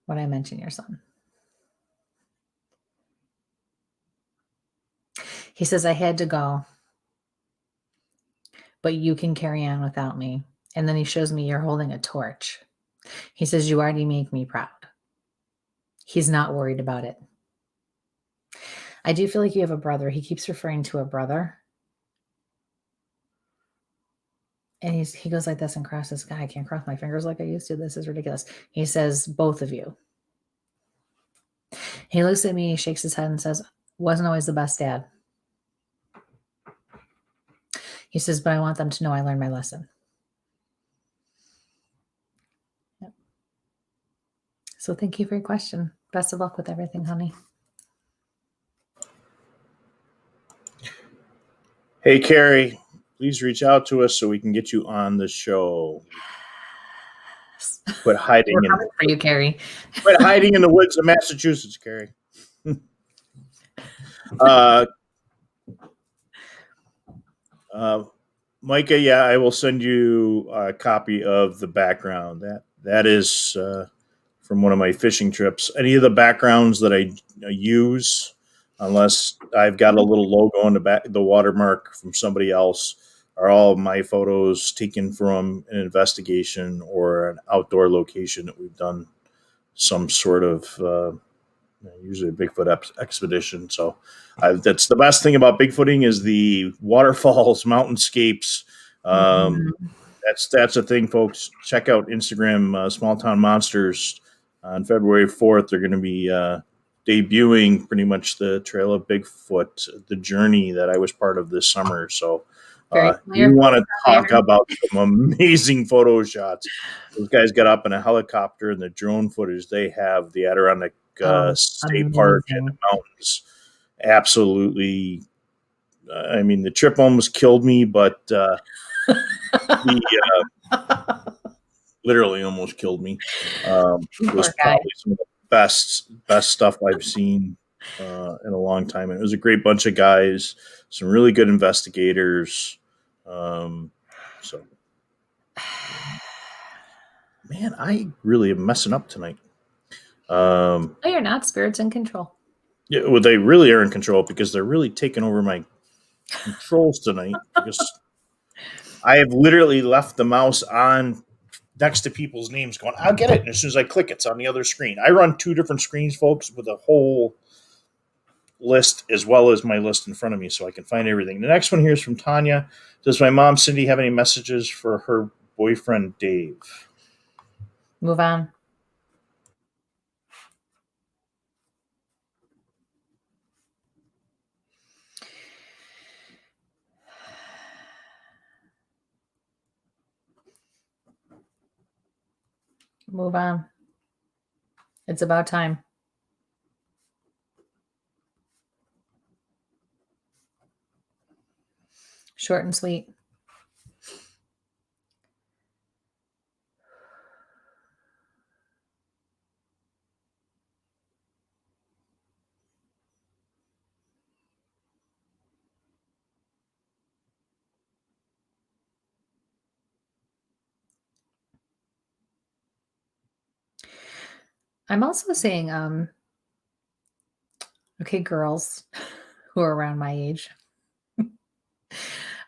when I mention your son. He says, I had to go, but you can carry on without me. And then he shows me you're holding a torch. He says, you already make me proud. He's not worried about it. I do feel like you have a brother. He keeps referring to a brother. And he goes like this and crosses the sky. I can't cross my fingers like I used to. This is ridiculous. He says, both of you. He looks at me, shakes his head and says, wasn't always the best dad. He says, but I want them to know I learned my lesson. Yep. So thank you for your question. Best of luck with everything, honey. Hey, Carrie, please reach out to us so we can get you on the show. Quit hiding for you, Carrie. Quit hiding in the woods of Massachusetts, Carrie. Micah, yeah, I will send you a copy of the background. That is from one of my fishing trips. Any of the backgrounds that I use, unless I've got a little logo on the back, the watermark from somebody else, are all my photos taken from an investigation or an outdoor location that we've done some sort of usually a Bigfoot expedition. So that's the best thing about Bigfooting is the waterfalls, mountainscapes. That's a thing, folks. Check out Instagram, Small Town Monsters. On February 4th, they're going to be debuting pretty much the Trail of Bigfoot, the journey that I was part of this summer. So you want to talk about some amazing photo shots. Those guys got up in a helicopter, and the drone footage they have, the Adirondack State Park and the mountains. Absolutely. I mean, the trip almost killed me, but literally almost killed me. It was probably some of the best stuff I've seen in a long time. And it was a great bunch of guys, some really good investigators. So, man, I really am messing up tonight. No, you're not. Spirit's in control. Yeah, well, they really are in control because they're really taking over my controls tonight. Because I have literally left the mouse on next to people's names, going, "I'll get it." And as soon as I click, it's on the other screen. I run 2 different screens, folks, with a whole list as well as my list in front of me, so I can find everything. The next one here is from Tanya. Does my mom Cindy have any messages for her boyfriend Dave? Move on. Move on. It's about time. Short and sweet. I'm also saying, okay, girls who are around my age.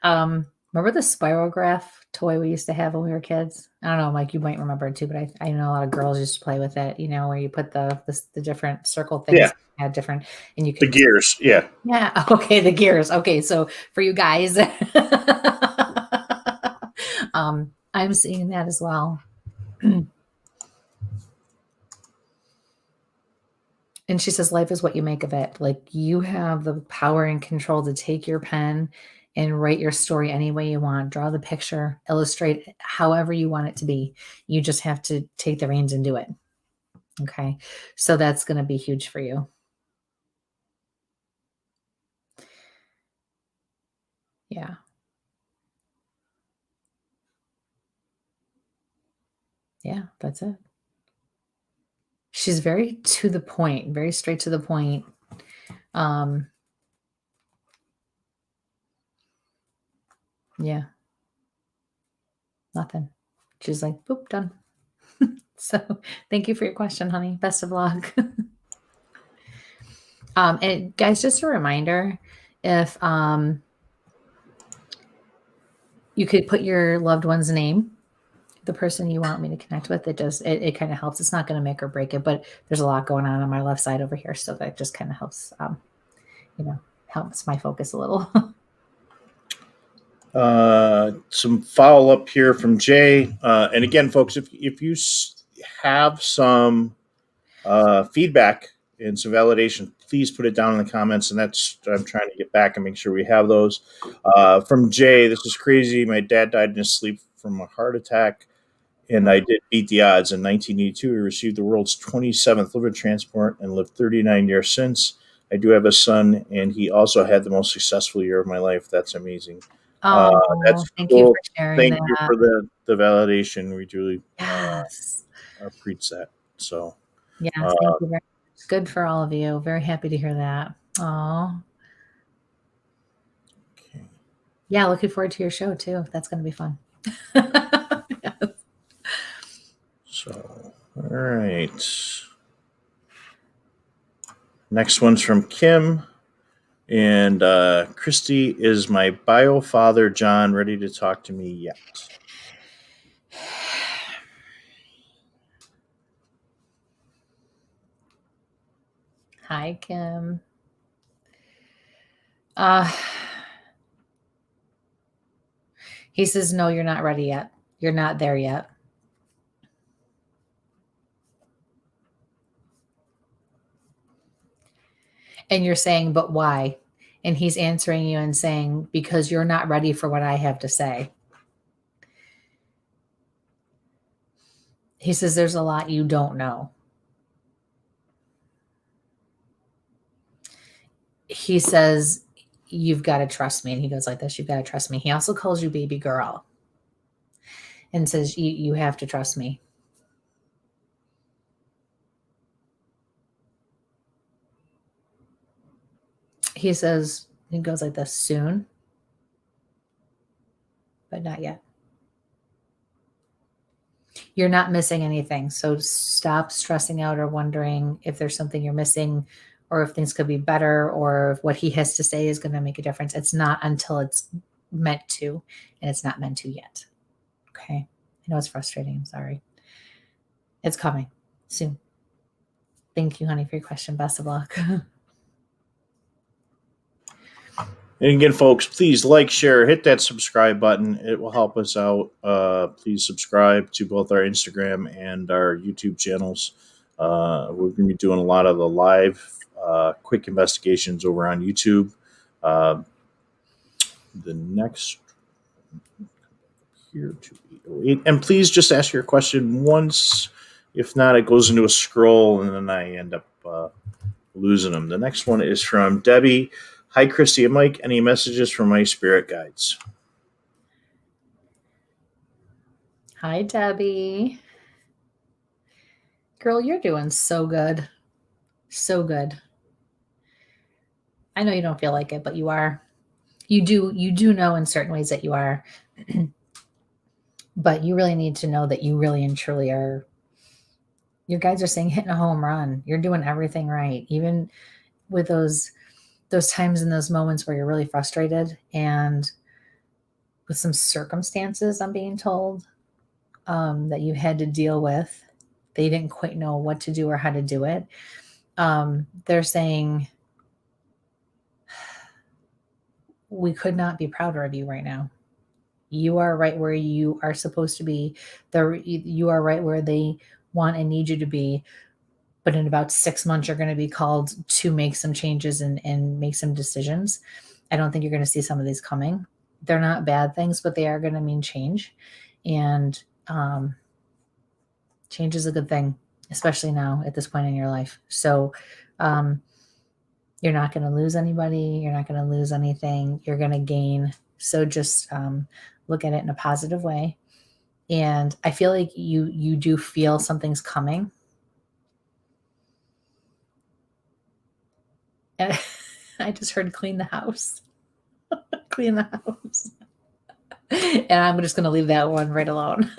Remember the spirograph toy we used to have when we were kids? I don't know, Mike, you might remember it too, but I know a lot of girls used to play with it, where you put the different circle things, Yeah. had different, and you The could gears, yeah. Yeah. Okay. The gears. Okay. So for you guys, I'm seeing that as well. And she says, life is what you make of it. Like, you have the power and control to take your pen and write your story any way you want, draw the picture, illustrate however you want it to be. You just have to take the reins and do it. Okay. So that's going to be huge for you. Yeah. Yeah, that's it. She's very to the point, very straight to the point. Yeah. Nothing. She's like, boop, done. So thank you for your question, honey. Best of luck. And guys, just a reminder, if you could put your loved one's name, the person you want me to connect with, it kind of helps. It's not going to make or break it, but there's a lot going on my left side over here. So that just kind of helps, helps my focus a little. Some follow up here from Jay. And again, folks, if you have some feedback and some validation, please put it down in the comments. And I'm trying to get back and make sure we have those. From Jay, this is crazy. My dad died in his sleep from a heart attack, and I did beat the odds. In 1982, he received the world's 27th liver transplant and lived 39 years since. I do have a son, and he also had the most successful year of my life. That's amazing. That's thank cool. you for sharing Thank you that. for the validation. We really Yes. appreciate that. So, Yes, thank you very much. Good for all of you. Very happy to hear that. Oh, okay. yeah, looking forward to your show too. That's going to be fun. So, all right. Next one's from Kim. And Christy, is my bio father, John, ready to talk to me yet? Hi, Kim. He says, no, you're not ready yet. You're not there yet. And you're saying, but why? And he's answering you and saying, because you're not ready for what I have to say. He says, there's a lot you don't know. He says, you've got to trust me. And he goes like this, you've got to trust me. He also calls you baby girl and says, you have to trust me. He says, he goes like this, soon, but not yet. you're not missing anything. So stop stressing out or wondering if there's something you're missing or if things could be better or if what he has to say is going to make a difference. It's not until it's meant to, and it's not meant to yet. Okay. I know it's frustrating. I'm sorry. It's coming soon. Thank you, honey, for your question. Best of luck. And again, folks, please like, share, hit that subscribe button. It will help us out. Please subscribe to both our Instagram and our YouTube channels. We're going to be doing a lot of the live quick investigations over on YouTube. The next here to 808. And please just ask your question once. If not, it goes into a scroll, and then I end up losing them. The next one is from Debbie. Hi, Kristi and Mike. Any messages from my spirit guides? Hi, Debbie. Girl, you're doing so good. So good. I know you don't feel like it, but you are. You do know in certain ways that you are. But you really need to know that you really and truly are. Your guides are saying hitting a home run. You're doing everything right. Even with those times and those moments where you're really frustrated and with some circumstances, I'm being told, that you had to deal with, that you didn't quite know what to do or how to do it. They're saying, we could not be prouder of you right now. You are right where you are supposed to be. You are right where they want and need you to be. But in about 6 months, you're going to be called to make some changes and make some decisions. I don't think you're going to see some of these coming. They're not bad things, but they are going to mean change. And change is a good thing, especially now at this point in your life. So you're not going to lose anybody. You're not going to lose anything. You're going to gain. So just look at it in a positive way. And I feel like you do feel something's coming. And I just heard clean the house. Clean the house. And I'm just going to leave that one right alone.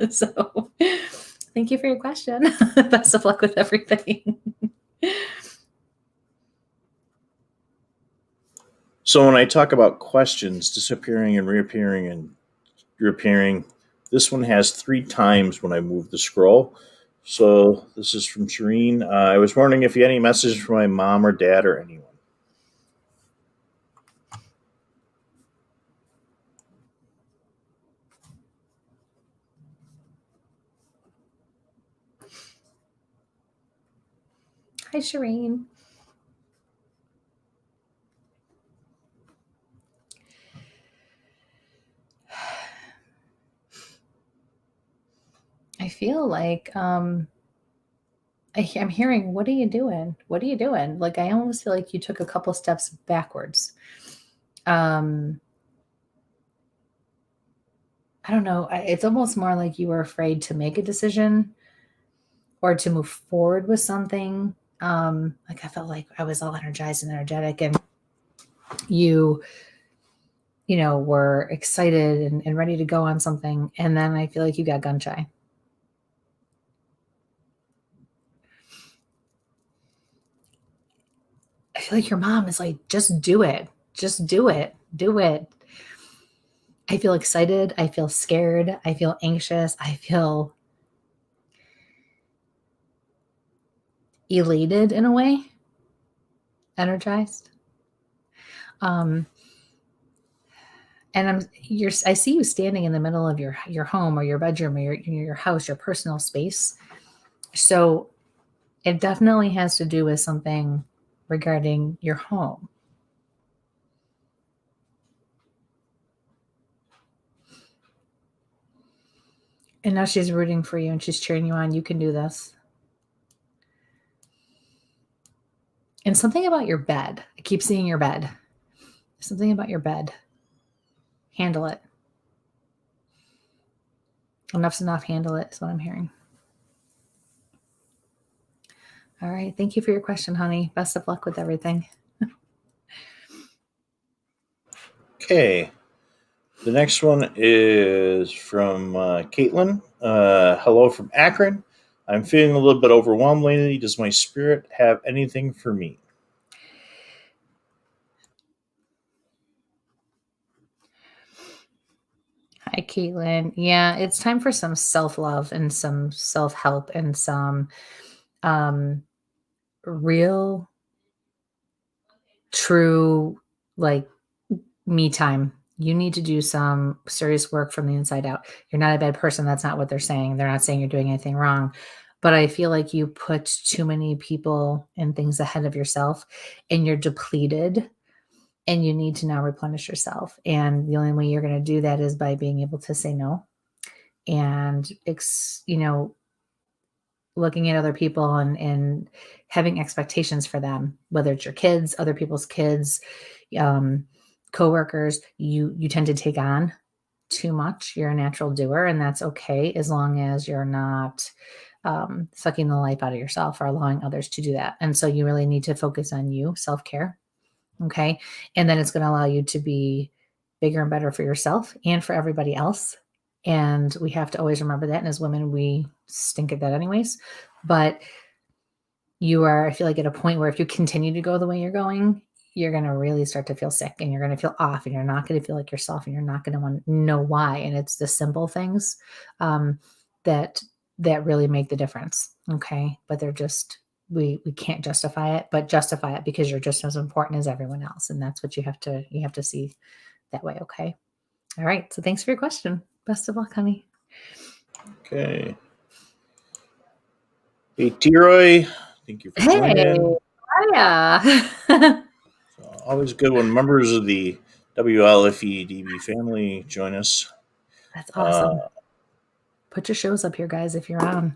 So thank you for your question. Best of luck with everything. So when I talk about questions disappearing and reappearing, this one has 3 times when I move the scroll. So this is from Shireen. I was wondering if you had any messages from my mom or dad or anyone. Hi, Shireen. I feel like I'm hearing, what are you doing? What are you doing? Like, I almost feel like you took a couple steps backwards. I don't know. It's almost more like you were afraid to make a decision or to move forward with something. Like I felt like I was all energized and energetic, and you were excited and ready to go on something. And then I feel like you got gun shy. I feel like your mom is like, just do it. Just do it. Do it. I feel excited. I feel scared. I feel anxious. I feel elated in a way, energized. And I see you standing in the middle of your home or your bedroom or your house, your personal space. So it definitely has to do with something regarding your home. And now she's rooting for you and she's cheering you on. You can do this. And something about your bed. I keep seeing your bed. Something about your bed. Handle it. Enough's enough. Handle it is what I'm hearing. All right. Thank you for your question, honey. Best of luck with everything. Okay. The next one is from Caitlin. Hello from Akron. I'm feeling a little bit overwhelmed lately. Does my spirit have anything for me? Hi, Caitlin. Yeah, it's time for some self-love and some self-help and some um, real, true, like me time. You need to do some serious work from the inside out. You're not a bad person. That's not what they're saying. They're not saying you're doing anything wrong. But I feel like you put too many people and things ahead of yourself and you're depleted and you need to now replenish yourself. And the only way you're going to do that is by being able to say no and, looking at other people and having expectations for them, whether it's your kids, other people's kids, coworkers, you tend to take on too much. You're a natural doer, and that's okay as long as you're not sucking the life out of yourself or allowing others to do that. And so you really need to focus on you, self-care. Okay. And then it's going to allow you to be bigger and better for yourself and for everybody else. And we have to always remember that. And as women, we stink at that anyways. But you are, I feel like, at a point where if you continue to go the way you're going, you're going to really start to feel sick and you're going to feel off and you're not going to feel like yourself and you're not going to want to know why. And it's the simple things that really make the difference. Okay. But they're just, we can't justify it, but justify it because you're just as important as everyone else. And that's what you have to see that way. Okay. All right. So thanks for your question. Best of luck, honey. Okay. Hey, T-Roy. Thank you for joining. Hiya. Always good when members of the WLFE DB family join us. That's awesome. Put your shows up here, guys, if you're on.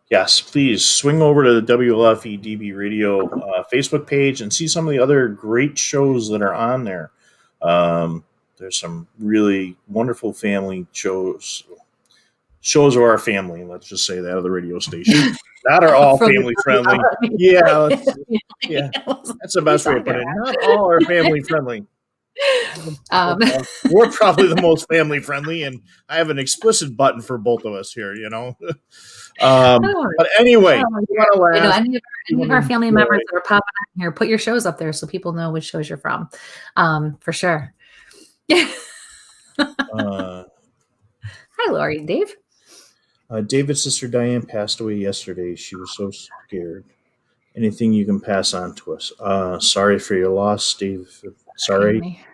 Yes, please swing over to the WLFE DB Radio Facebook page and see some of the other great shows that are on there. There's some really wonderful family shows of our family. Let's just say that of the radio station. Not are all family friendly. Yeah, that's the best way to put it. Not all are family friendly. We're probably the most family friendly, and I have an explicit button for both of us here. But anyway, any of our family members that are popping on here, put your shows up there so people know which shows you're from. For sure. Hi, Lori and Dave. David's sister Diane passed away yesterday. She was so scared. Anything you can pass on to us? Sorry for your loss, Dave. Sorry.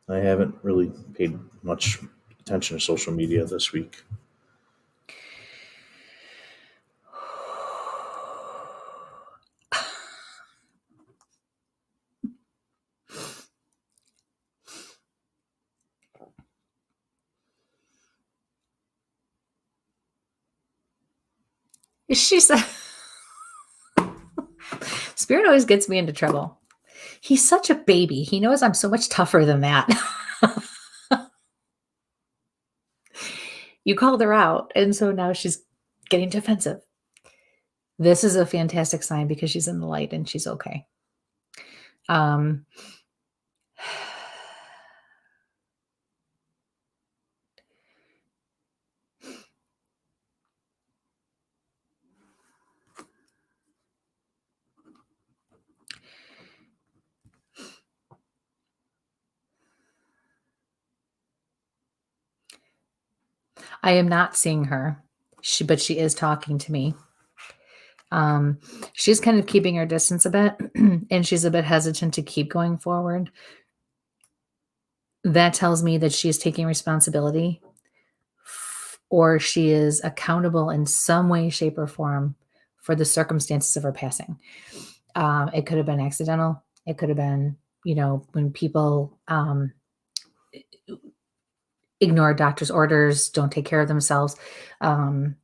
I haven't really paid much attention to social media this week. She said, Spirit always gets me into trouble. He's such a baby. He knows I'm so much tougher than that. You called her out, and so now she's getting defensive. This is a fantastic sign because she's in the light and she's okay. I am not seeing her, but she is talking to me. She's kind of keeping her distance a bit, and she's a bit hesitant to keep going forward. That tells me that she is taking responsibility, or she is accountable in some way, shape, or form for the circumstances of her passing. It could have been accidental. It could have been, when people ignore doctor's orders, don't take care of themselves. Could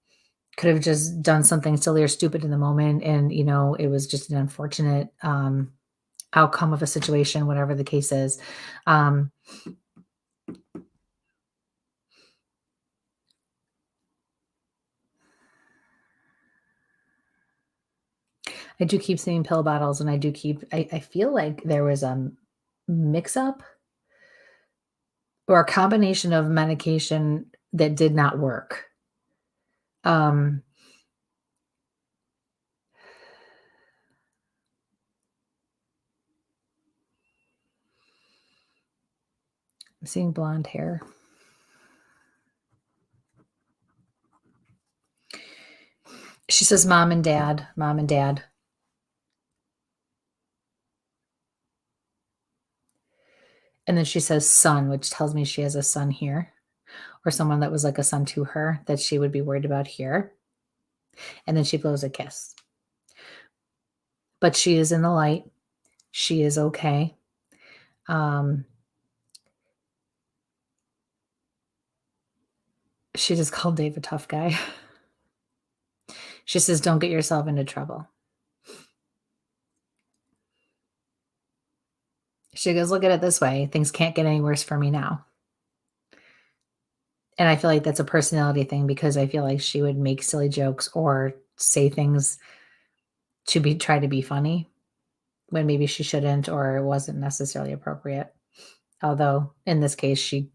have just done something silly or stupid in the moment. And, it was just an unfortunate outcome of a situation, whatever the case is. I do keep seeing pill bottles, and I feel like there was a mix-up or a combination of medication that did not work. I'm seeing blonde hair. She says mom and dad, mom and dad. And then she says son, which tells me she has a son here, or someone that was like a son to her that she would be worried about here. And then she blows a kiss. But she is in the light. She is okay. She just called Dave a tough guy. She says, don't get yourself into trouble. She goes, look at it this way. Things can't get any worse for me now. And I feel like that's a personality thing, because I feel like she would make silly jokes or say things to try to be funny when maybe she shouldn't, or it wasn't necessarily appropriate. Although in this case, she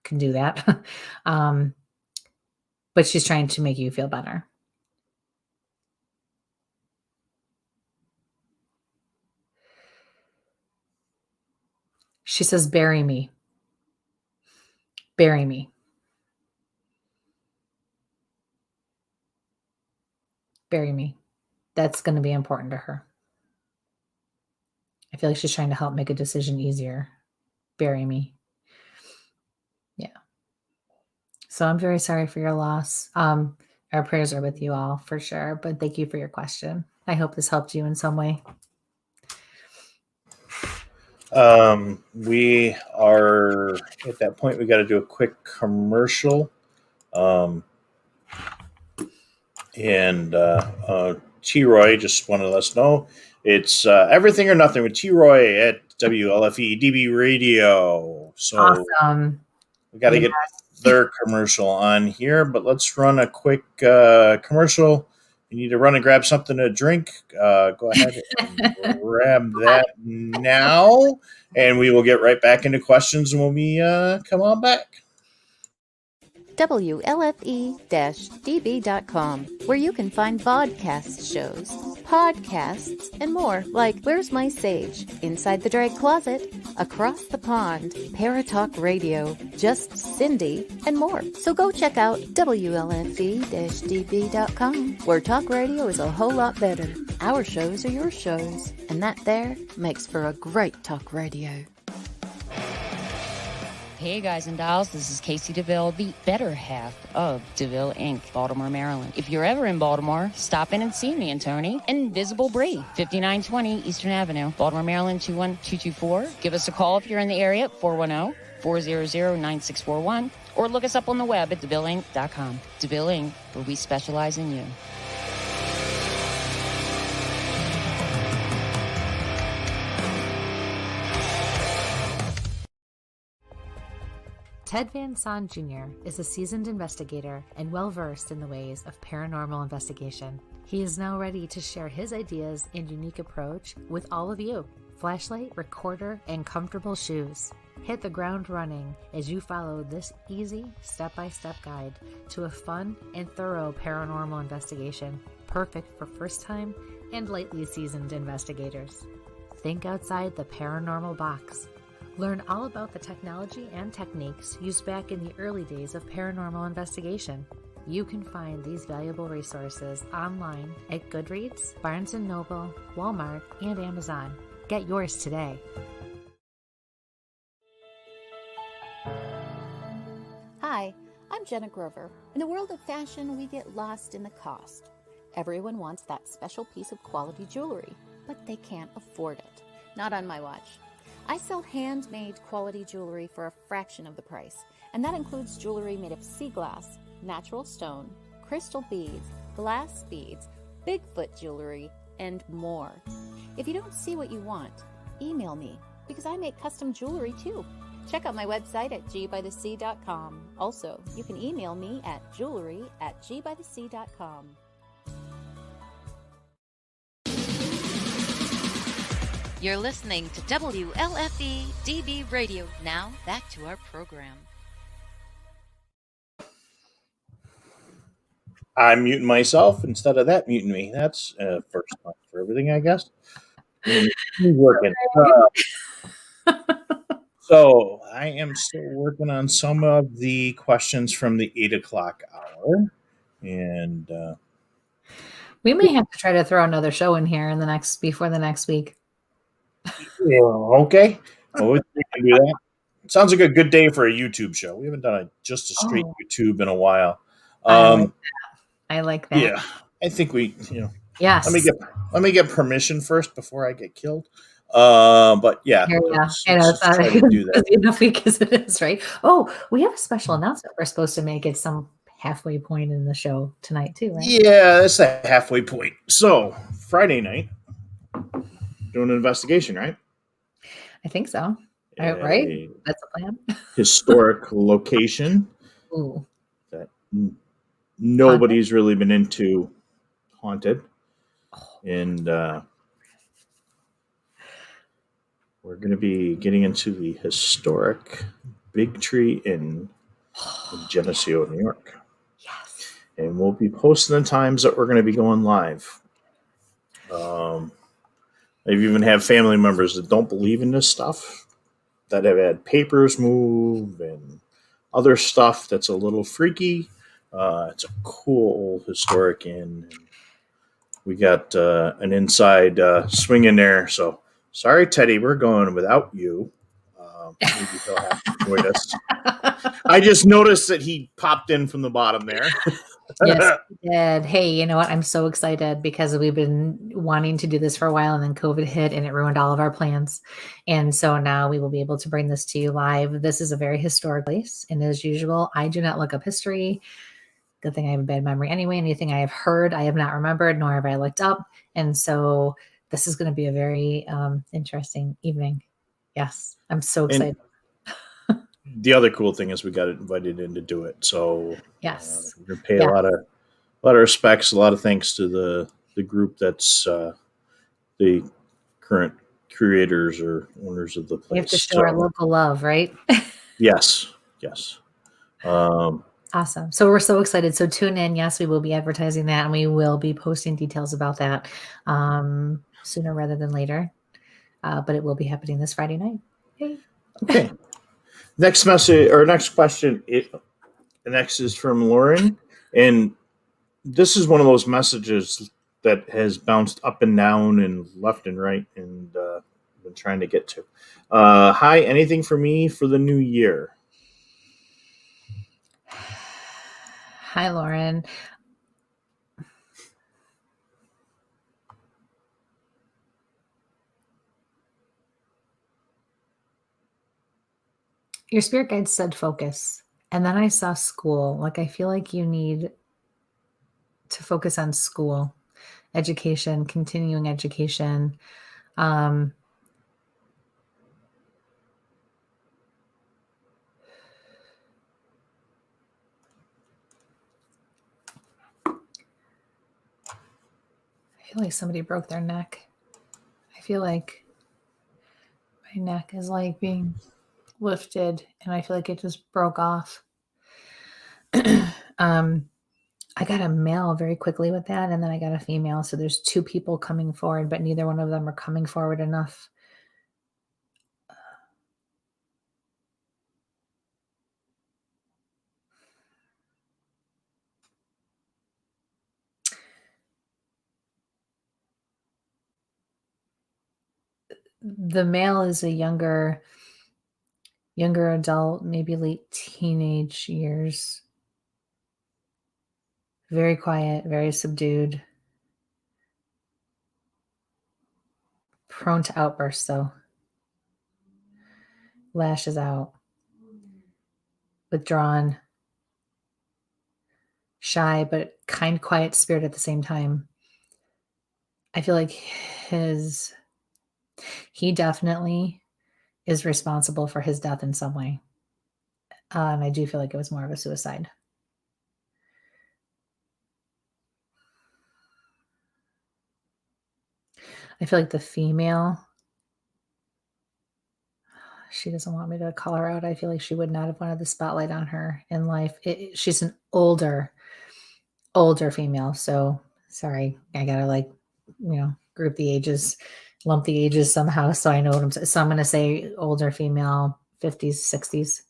can do that. But she's trying to make you feel better. She says, bury me. Bury me. Bury me. That's going to be important to her. I feel like she's trying to help make a decision easier. Bury me. Yeah. So I'm very sorry for your loss. Our prayers are with you all for sure, but thank you for your question. I hope this helped you in some way. We are at that point. We got to do a quick commercial. T-Roy just wanted to let us know it's Everything or Nothing with T-Roy at WLFE DB Radio. So awesome. We got to get their commercial on here, but let's run a quick commercial. You need to run and grab something to drink. Go ahead and grab that now, and we will get right back into questions when we come on back. WLFE-DB.com, where you can find vodcast shows, podcasts, and more, like Where's My Sage, Inside the Drag Closet, Across the Pond, Paratalk Radio, Just Cindy, and more. So go check out WLFE-DB.com, where talk radio is a whole lot better. Our shows are your shows, and that there makes for a great talk radio. Hey guys and dolls, this is Casey DeVille, the better half of DeVille Inc., Baltimore, Maryland. If you're ever in Baltimore, stop in and see me and Tony. Invisible Brie, 5920 Eastern Avenue, Baltimore, Maryland, 21224. Give us a call if you're in the area at 410-400-9641, or look us up on the web at DeVilleInc.com. DeVille Inc., where we specialize in you. Ted Van Son Jr. is a seasoned investigator and well-versed in the ways of paranormal investigation. He is now ready to share his ideas and unique approach with all of you. Flashlight, recorder, and comfortable shoes. Hit the ground running as you follow this easy step-by-step guide to a fun and thorough paranormal investigation, perfect for first-time and lightly seasoned investigators. Think outside the paranormal box. Learn all about the technology and techniques used back in the early days of paranormal investigation. You can find these valuable resources online at Goodreads, Barnes & Noble, Walmart, and Amazon. Get yours today. Hi, I'm Jenna Grover. In the world of fashion, we get lost in the cost. Everyone wants that special piece of quality jewelry, but they can't afford it. Not on my watch. I sell handmade quality jewelry for a fraction of the price, and that includes jewelry made of sea glass, natural stone, crystal beads, glass beads, Bigfoot jewelry, and more. If you don't see what you want, email me, because I make custom jewelry too. Check out my website at gbythesea.com. Also, you can email me at jewelry@gbythesea.com. You're listening to WLFE DB Radio. Now, back to our program. I'm muting myself instead of that muting me. That's first time for everything, I guess. Working. So I am still working on some of the questions from the 8 o'clock hour, and We may have to try to throw another show in here before the next week. yeah, okay. Well, we can do that. Sounds like a good day for a YouTube show. We haven't done just a straight YouTube in a while. I like that. Yeah, I think Yes. Let me get permission first before I get killed. But yeah, Let's try to do that. enough week as it is, right? Oh, we have a special announcement we're supposed to make at some halfway point in the show tonight too, right? Yeah, that's the halfway point. So Friday night, doing an investigation, right? I think so. Right? That's the plan. Historic location Ooh. that nobody's really been into, haunted, and we're going to be getting into the historic Big Tree Inn in Geneseo, New York. Yes. And we'll be posting the times that we're going to be going live. I've even had family members that don't believe in this stuff, that have had papers move and other stuff that's a little freaky. It's a cool old historic inn. We got an inside swing in there. So sorry, Teddy, we're going without you. Maybe he'll have to join us. I just noticed that he popped in from the bottom there. Yes, he did. Hey, you know what? I'm so excited because we've been wanting to do this for a while, and then COVID hit and it ruined all of our plans. And so now we will be able to bring this to you live. This is a very historic place. And as usual, I do not look up history. Good thing I have a bad memory anyway. Anything I have heard, I have not remembered, nor have I looked up. And so this is going to be a very interesting evening. Yes, I'm so excited. The other cool thing is we got invited in to do it. So yes, we're going to pay a lot of respects, a lot of thanks to the group that's the current creators or owners of the place. We have to show our local love, right? Yes. Awesome. So we're so excited. So tune in. Yes, we will be advertising that, and we will be posting details about that sooner rather than later. But it will be happening this Friday night. Yay. Okay. Next message or next question. The next is from Lauren, and this is one of those messages that has bounced up and down and left and right, and been trying to get to. Hi, anything for me for the new year? Hi, Lauren. Your spirit guide said focus. And then I saw school. Like, I feel like you need to focus on school, education, continuing education. I feel like somebody broke their neck. I feel like my neck is like being lifted, and I feel like it just broke off. I got a male very quickly with that, and then I got a female. So there's two people coming forward, but neither one of them are coming forward enough. The male is a younger adult, maybe late teenage years. Very quiet, very subdued. Prone to outbursts, though. Lashes out. Withdrawn. Shy, but kind, quiet spirit at the same time. I feel like he definitely is responsible for his death in some way. And I do feel like it was more of a suicide. I feel like the female she doesn't want me to call her out. I feel like she would not have wanted the spotlight on her in life. She's an older female. So sorry, I gotta group the ages, lump the ages somehow. So I know what I'm saying. So I'm going to say older female, 50s, 60s.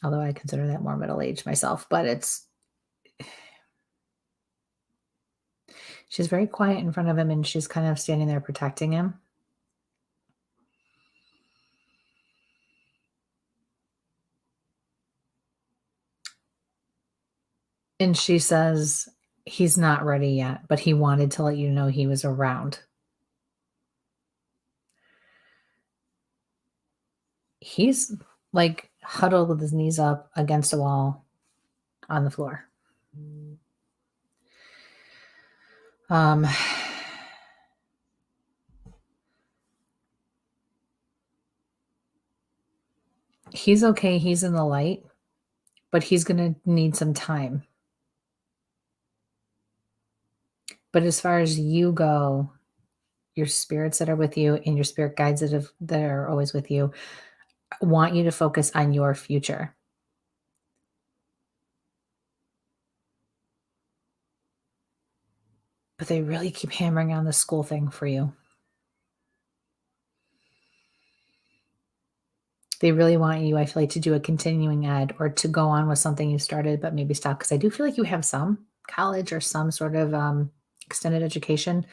Although I consider that more middle-aged myself, but she's very quiet in front of him, and she's kind of standing there protecting him. And she says, he's not ready yet, but he wanted to let you know he was around. He's like huddled with his knees up against a wall on the floor. He's okay. He's in the light, but he's going to need some time. But as far as you go, your spirits that are with you and your spirit guides that are always with you want you to focus on your future. But they really keep hammering on the school thing for you. They really want you, I feel like, to do a continuing ed or to go on with something you started but maybe stop. Because I do feel like you have some college or some sort of extended education,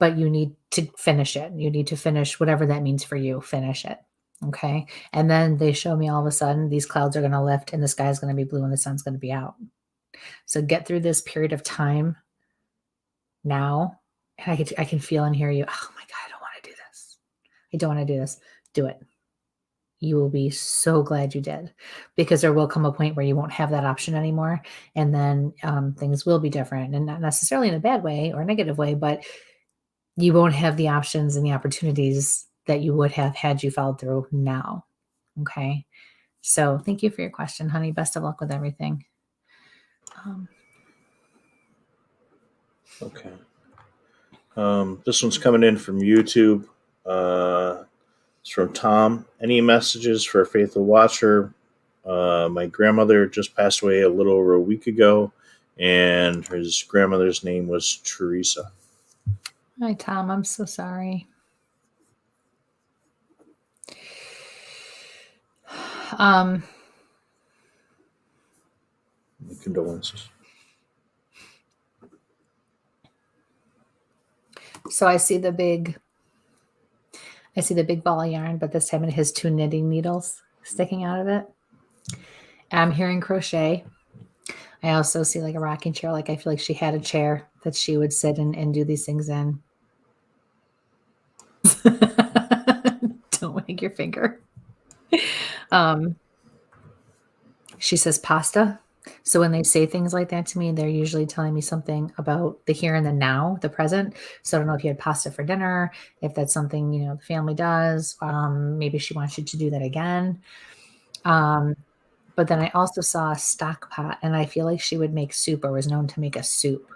but you need to finish it. You need to finish whatever that means for you. Finish it. Okay. And then they show me all of a sudden these clouds are going to lift and the sky's going to be blue and the sun's going to be out. So get through this period of time now. And I can feel and hear you. Oh my God, I don't want to do this. I don't want to do this. Do it. You will be so glad you did, because there will come a point where you won't have that option anymore. And then things will be different, and not necessarily in a bad way or a negative way, but you won't have the options and the opportunities that you would have had you followed through now. Okay. So thank you for your question, honey. Best of luck with everything. Okay. This one's coming in from YouTube. It's from Tom. Any messages for a faithful watcher? My grandmother just passed away a little over a week ago, and his grandmother's name was Teresa. Hi, Tom. I'm so sorry. My condolences. So I see the big ball of yarn, but this time it has 2 knitting needles sticking out of it. I'm hearing crochet. I also see like a rocking chair. Like I feel like she had a chair that she would sit and do these things in. Don't wag your finger. She says pasta. So when they say things like that to me, they're usually telling me something about the here and the now, the present. So I don't know if you had pasta for dinner, if that's something, the family does. Maybe she wants you to do that again. But then I also saw a stock pot, and I feel like she would make soup or was known to make a soup.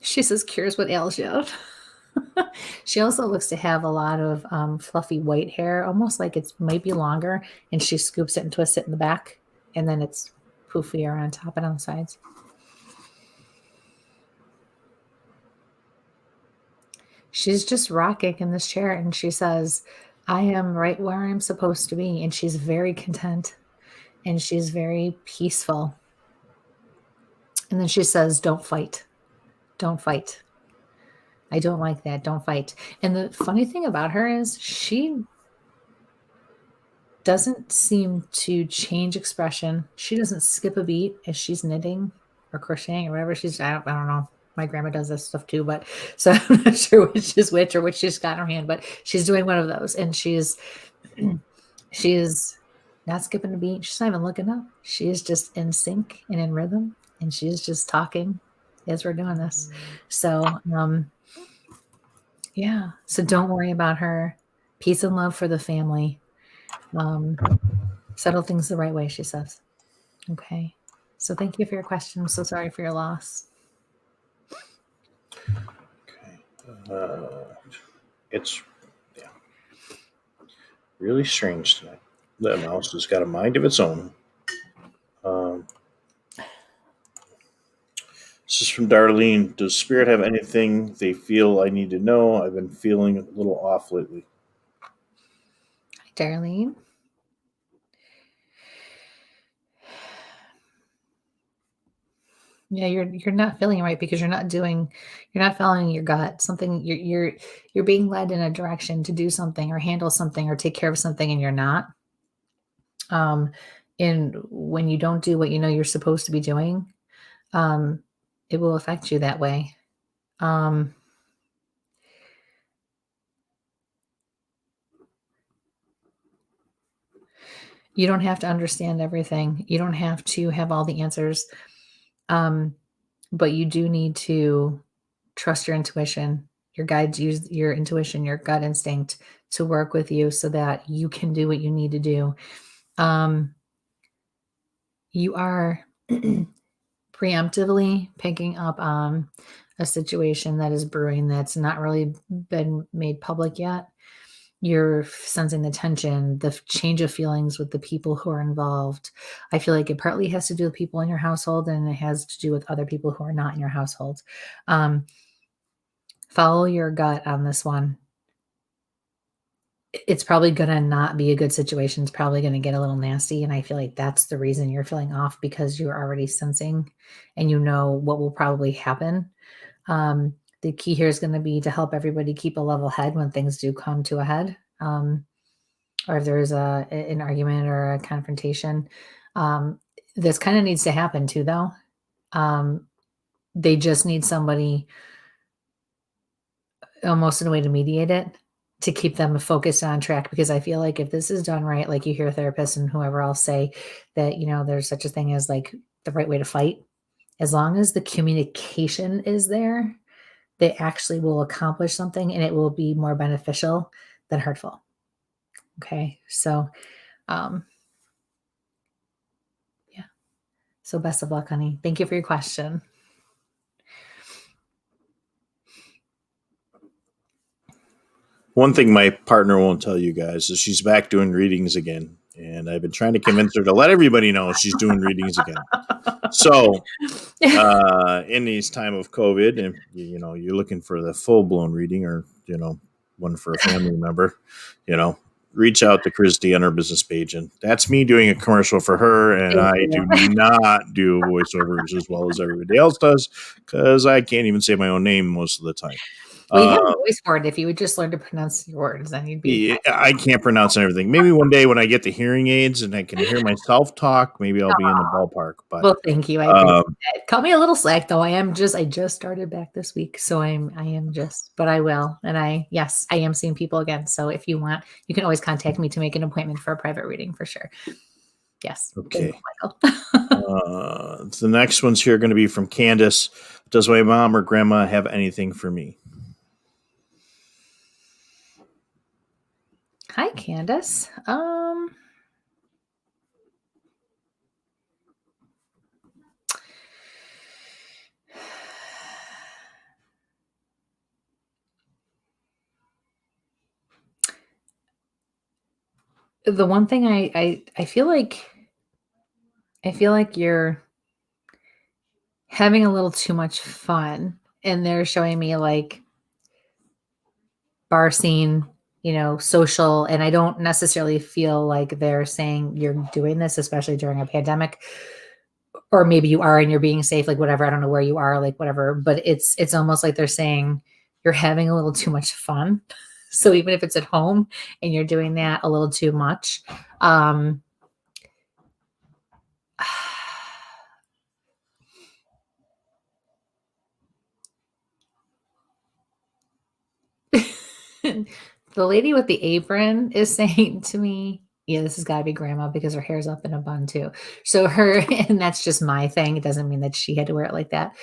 She says, cures what ails you. She also looks to have a lot of fluffy white hair, almost like it might be longer, and she scoops it and twists it in the back, and then it's poofier on top and on the sides. She's just rocking in this chair, and she says, I am right where I'm supposed to be, and she's very content, and she's very peaceful. And then she says, don't fight. Don't fight. I don't like that. Don't fight. And the funny thing about her is she doesn't seem to change expression. She doesn't skip a beat as she's knitting or crocheting or whatever she's, I don't know. My grandma does this stuff too, but so I'm not sure which is which or which she's got in her hand, but she's doing one of those, and she is not skipping a beat. She's not even looking up. She is just in sync and in rhythm, and she's just talking as we're doing this. So, yeah. So don't worry about her. Peace and love for the family. Settle things the right way, she says. Okay. So thank you for your question. I'm so sorry for your loss. Okay. It's really strange tonight. The mouse has got a mind of its own. This is from Darlene. Does Spirit have anything they feel I need to know? I've been feeling a little off lately. Hi, Darlene. Yeah, you're not feeling right because you're not following your gut. Something you're being led in a direction to do something or handle something or take care of something, and you're not. And when you don't do what you know you're supposed to be doing, it will affect you that way. You don't have to understand everything. You don't have to have all the answers. But you do need to trust your intuition. Your guides use your intuition, your gut instinct to work with you so that you can do what you need to do. You are preemptively picking up on a situation that is brewing that's not really been made public yet. You're sensing the tension, the change of feelings with the people who are involved. I feel like it partly has to do with people in your household, and it has to do with other people who are not in your household. Follow your gut on this one. It's probably going to not be a good situation. It's probably going to get a little nasty. And I feel like that's the reason you're feeling off, because you're already sensing and you know what will probably happen. The key here is going to be to help everybody keep a level head when things do come to a head, or if there's an argument or a confrontation. This kind of needs to happen too, though. They just need somebody almost in a way to mediate it, to keep them focused on track, because I feel like if this is done right, like you hear therapists and whoever else say that, there's such a thing as like the right way to fight. As long as the communication is there, they actually will accomplish something, and it will be more beneficial than hurtful. Okay. So, yeah. So best of luck, honey. Thank you for your question. One thing my partner won't tell you guys is she's back doing readings again. And I've been trying to convince her to let everybody know she's doing readings again. So, in these time of COVID, and you're looking for the full blown reading, or one for a family member, reach out to Kristi on her business page, and that's me doing a commercial for her. And I do not do voiceovers as well as everybody else does, because I can't even say my own name most of the time. Well, you have a voice for it. If you would just learn to pronounce your words, then you'd be. Yeah, I can't pronounce everything. Maybe one day when I get the hearing aids and I can hear myself talk, maybe I'll be in the ballpark. But well, thank you. I appreciate that. Cut me a little slack, though. I just started back this week, so I am just. But I will, and I am seeing people again. So if you want, you can always contact me to make an appointment for a private reading for sure. Yes. Okay. The next one's here going to be from Candace. Does my mom or grandma have anything for me? Hi, Candace. The one thing I feel like you're having a little too much fun, and they're showing me like bar scene, social, and I don't necessarily feel like they're saying you're doing this, especially during a pandemic, or maybe you are and you're being safe, like whatever. I don't know where you are, like whatever, but it's almost like they're saying you're having a little too much fun. So even if it's at home and you're doing that a little too much, the lady with the apron is saying to me, yeah, this has got to be grandma because her hair's up in a bun too. So and that's just my thing. It doesn't mean that she had to wear it like that.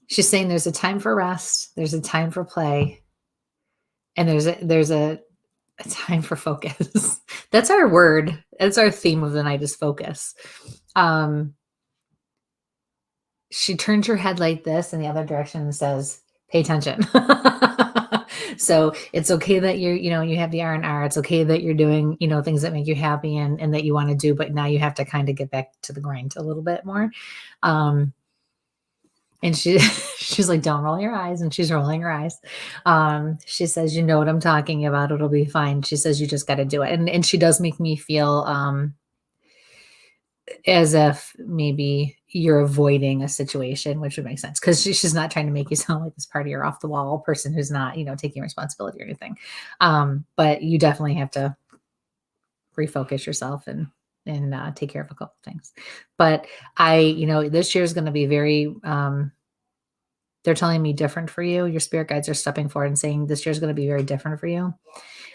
She's saying there's a time for rest, there's a time for play, and there's a time for focus. That's our word. That's our theme of the night, is focus. she turns her head like this in the other direction and says, pay attention. So it's okay that you have the R&R. It's okay that you're doing, things that make you happy and that you want to do, but now you have to kind of get back to the grind a little bit more. And she's like, don't roll your eyes. And she's rolling her eyes. She says, you know what I'm talking about. It'll be fine. She says, you just got to do it. And she does make me feel, as if maybe you're avoiding a situation, which would make sense because she's not trying to make you sound like this party or off the wall person who's not, taking responsibility or anything. But you definitely have to refocus yourself and take care of a couple things. But this year is going to be very, they're telling me different for you. Your spirit guides are stepping forward and saying this year is going to be very different for you.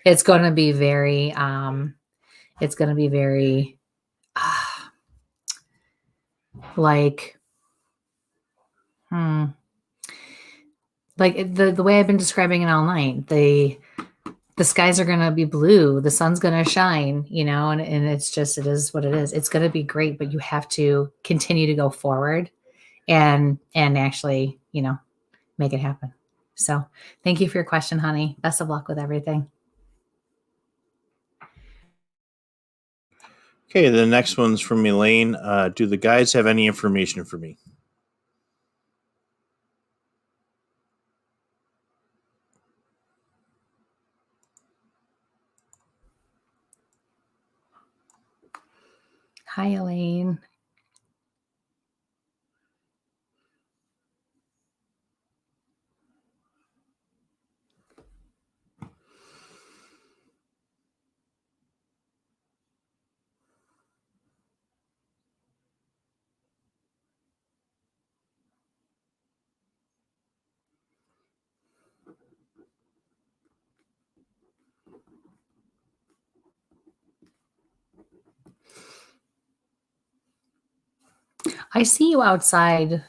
It's going to be very, like the way I've been describing it all night. The skies are going to be blue. The sun's going to shine, and it is what it is. It's going to be great, but you have to continue to go forward and actually, make it happen. So thank you for your question, honey. Best of luck with everything. Okay, the next one's from Elaine. Do the guides have any information for me? Hi, Elaine. I see you outside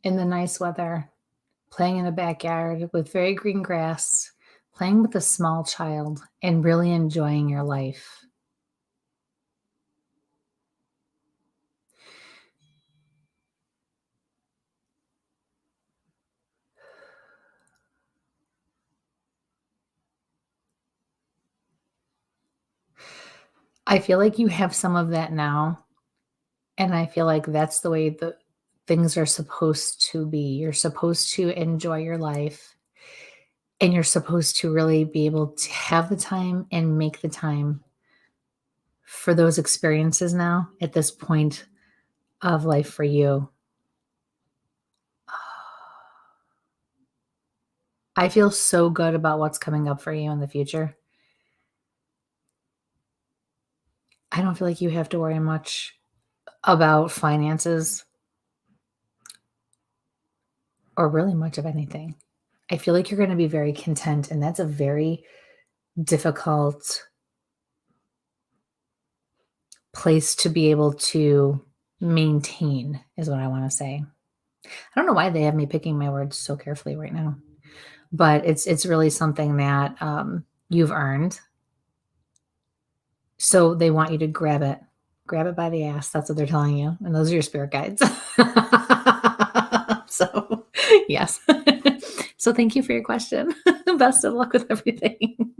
in the nice weather, playing in a backyard with very green grass, playing with a small child, and really enjoying your life. I feel like you have some of that now. And I feel like that's the way the things are supposed to be. You're supposed to enjoy your life. And you're supposed to really be able to have the time and make the time for those experiences now at this point of life for you. I feel so good about what's coming up for you in the future. I don't feel like you have to worry much about finances or really much of anything. I feel like you're going to be very content, and that's a very difficult place to be able to maintain, is what I want to say. I don't know why they have me picking my words so carefully right now, but it's really something that you've earned. So they want you to grab it by the ass. That's what they're telling you. And those are your spirit guides. So yes. So thank you for your question. Best of luck with everything.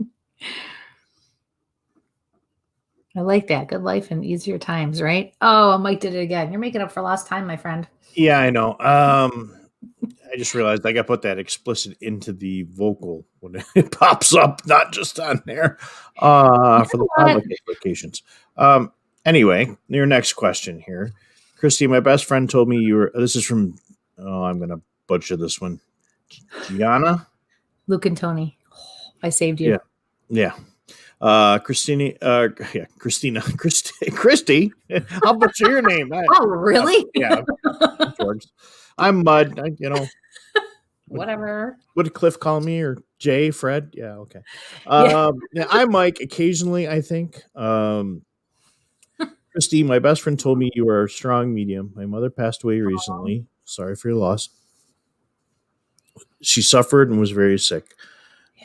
I like that. Good life and easier times, right? Oh, Mike did it again. You're making up for lost time, my friend. Yeah, I know. I just realized I got to put that explicit into the vocal when it pops up, not just on there for the public applications. Anyway, your next question here. Christy, my best friend told me you were, this is from, I'm going to butcher this one. Gianna? Luke and Tony. I saved you. Yeah. Christy. I'll butcher your name. Oh, really? Yeah. George. I'm Mud. Whatever. What did Cliff call me, or Jay, Fred? Yeah, okay. Yeah, I'm Mike occasionally, I think. Christy, my best friend told me you are a strong medium. My mother passed away recently. Sorry for your loss. She suffered and was very sick.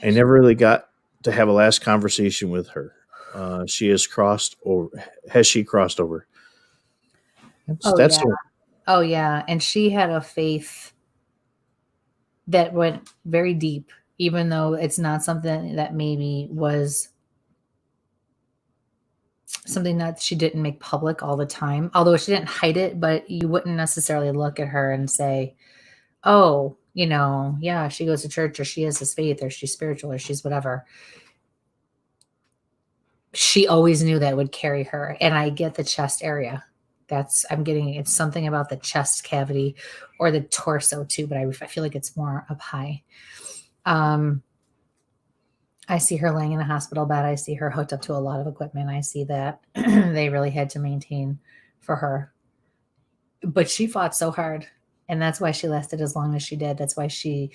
I never really got to have a last conversation with her. Has she crossed over? That's yeah. Oh, yeah. And she had a faith that went very deep, even though it's not something that maybe was something that she didn't make public all the time. Although she didn't hide it, but you wouldn't necessarily look at her and say, oh, yeah, she goes to church or she has this faith or she's spiritual or she's whatever. She always knew that would carry her. And I get the chest area. It's something about the chest cavity or the torso too, but I feel like it's more up high. I see her laying in a hospital bed. I see her hooked up to a lot of equipment. I see that they really had to maintain for her. But she fought so hard. And that's why she lasted as long as she did. That's why she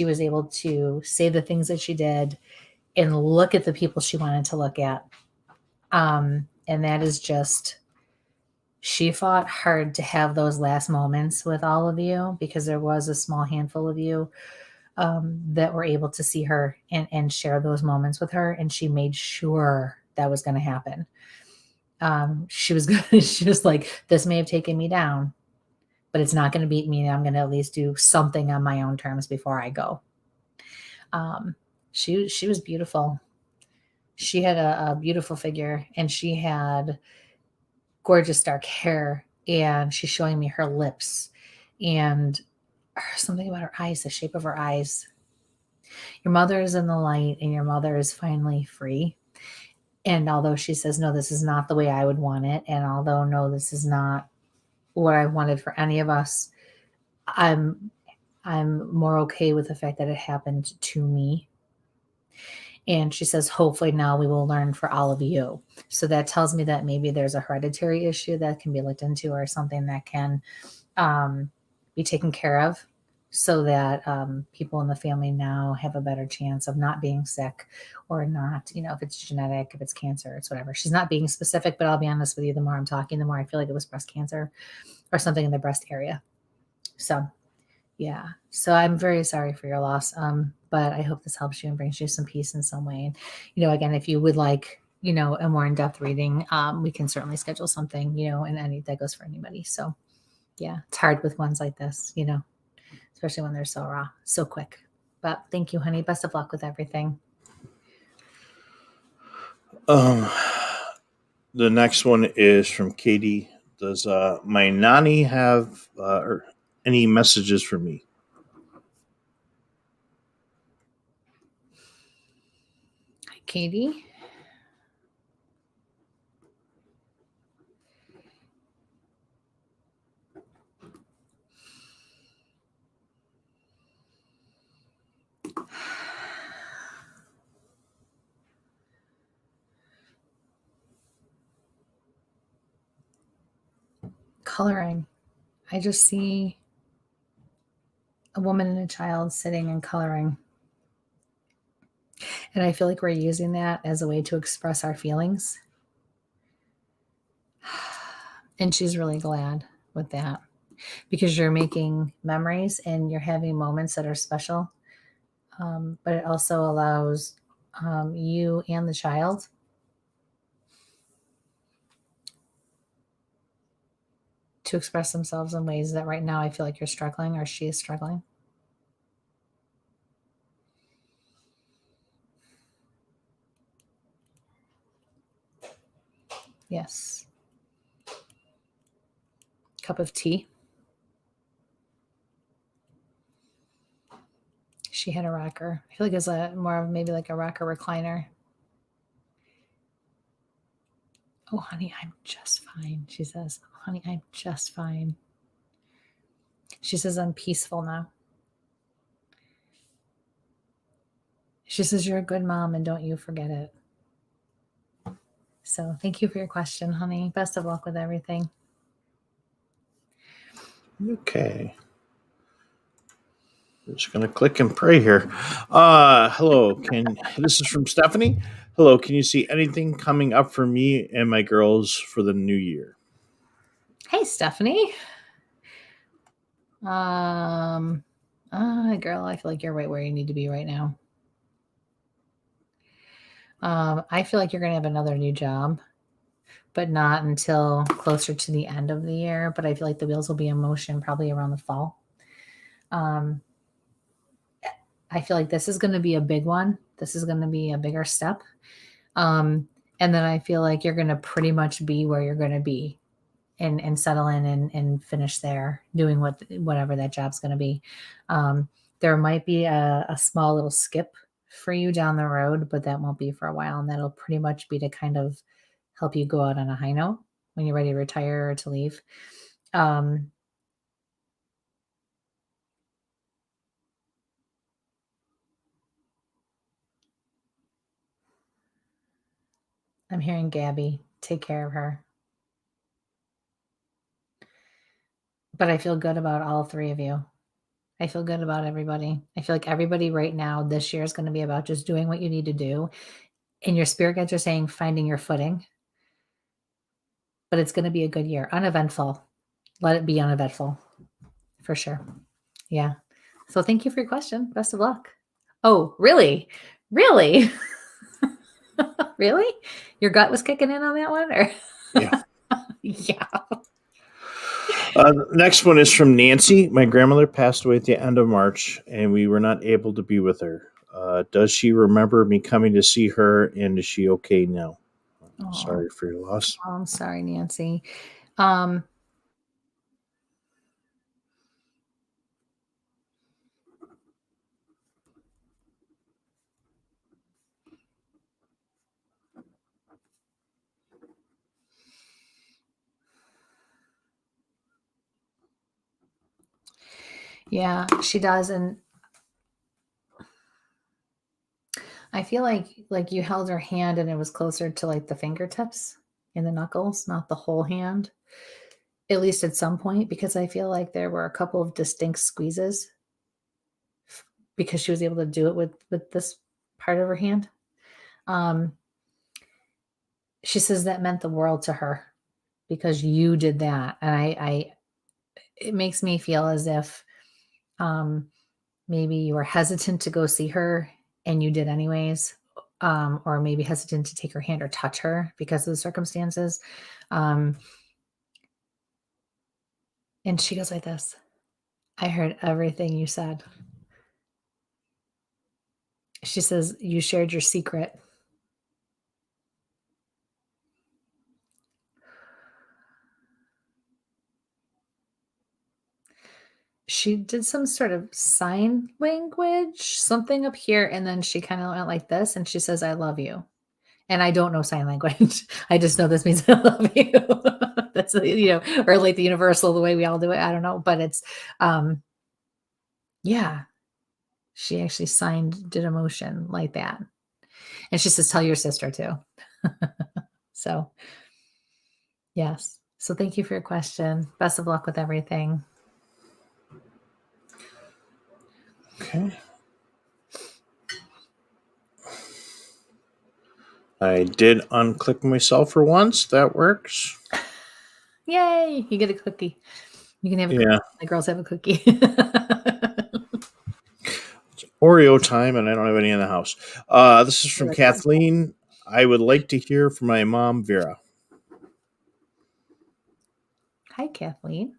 was able to say the things that she did and look at the people she wanted to look at. And that is just, she fought hard to have those last moments with all of you, because there was a small handful of you that were able to see her and share those moments with her. And she made sure that was going to happen. She was like, this may have taken me down, but it's not going to beat me. I'm going to at least do something on my own terms before I go. She was beautiful. She had a beautiful figure, and she had gorgeous dark hair, and she's showing me her lips and something about her eyes, the shape of her eyes. Your mother is in the light, and your mother is finally free. And although she says, no, this is not the way I would want it, and although, no, this is not what I wanted for any of us, I'm more okay with the fact that it happened to me. And she says, hopefully now we will learn for all of you. So that tells me that maybe there's a hereditary issue that can be looked into, or something that can be taken care of, so that people in the family now have a better chance of not being sick, or not, if it's genetic, if it's cancer, it's whatever. She's not being specific, but I'll be honest with you, the more I'm talking, the more I feel like it was breast cancer or something in the breast area. So yeah. So I'm very sorry for your loss. But I hope this helps you and brings you some peace in some way. And, again, if you would like, a more in-depth reading, we can certainly schedule something, and that goes for anybody. So yeah, it's hard with ones like this, especially when they're so raw, so quick. But thank you, honey. Best of luck with everything. The next one is from Katie. Does my nanny have any messages for me? Hi, Katie. Coloring. I just see a woman and a child sitting and coloring. And I feel like we're using that as a way to express our feelings. And she's really glad with that, because you're making memories and you're having moments that are special. But it also allows you and the child to express themselves in ways that right now I feel like you're struggling, or she is struggling. Yes. Cup of tea. She had a rocker. I feel like it's more of maybe like a rocker recliner. Oh, honey, I'm just fine. She says, honey, I'm just fine. She says, I'm peaceful now. She says, you're a good mom, and don't you forget it. So thank you for your question, honey. Best of luck with everything. Okay. I'm just going to click and pray here. Hello. This is from Stephanie. Hello. Can you see anything coming up for me and my girls for the new year? Hey, Stephanie. Girl, I feel like you're right where you need to be right now. I feel like you're going to have another new job, but not until closer to the end of the year. But I feel like the wheels will be in motion probably around the fall. I feel like this is going to be a big one. This is going to be a bigger step. And then I feel like you're going to pretty much be where you're going to be and settle in and finish there doing whatever that job's going to be. There might be a small little skip for you down the road, but that won't be for a while. And that'll pretty much be to kind of help you go out on a high note when you're ready to retire or to leave. I'm hearing Gabby, take care of her. But I feel good about all three of you. I feel good about everybody. I feel like everybody right now this year is going to be about just doing what you need to do. And your spirit guides are saying finding your footing. But it's going to be a good year. Uneventful. Let it be uneventful. For sure. Yeah. So thank you for your question. Best of luck. Oh, really? Really? Really? Your gut was kicking in on that one? Or? Yeah. Yeah. Next one is from Nancy. My grandmother passed away at the end of March, and we were not able to be with her. Does she remember me coming to see her, and is she okay now? Sorry for your loss. Oh, I'm sorry, Nancy. Yeah, she does. And I feel like you held her hand and it was closer to like the fingertips and the knuckles, not the whole hand, at least at some point, because I feel like there were a couple of distinct squeezes because she was able to do it with this part of her hand. She says that meant the world to her because you did that. And it makes me feel as if maybe you were hesitant to go see her and you did anyways, or maybe hesitant to take her hand or touch her because of the circumstances. And she goes like this: I heard everything you said. She says, you shared your secret. She did some sort of sign language, something up here, and then she kind of went like this, and she says, I love you. And I don't know sign language. I just know this means I love you. That's, or like the universal, the way we all do it. I don't know, but it's, yeah, she actually did a motion like that. And she says, tell your sister too. So, yes. So thank you for your question. Best of luck with everything. Okay. I did unclick myself for once. That works. Yay! You get a cookie. You can have a cookie. My girls have a cookie. It's Oreo time, and I don't have any in the house. This is from Kathleen. I would like to hear from my mom, Vera. Hi, Kathleen.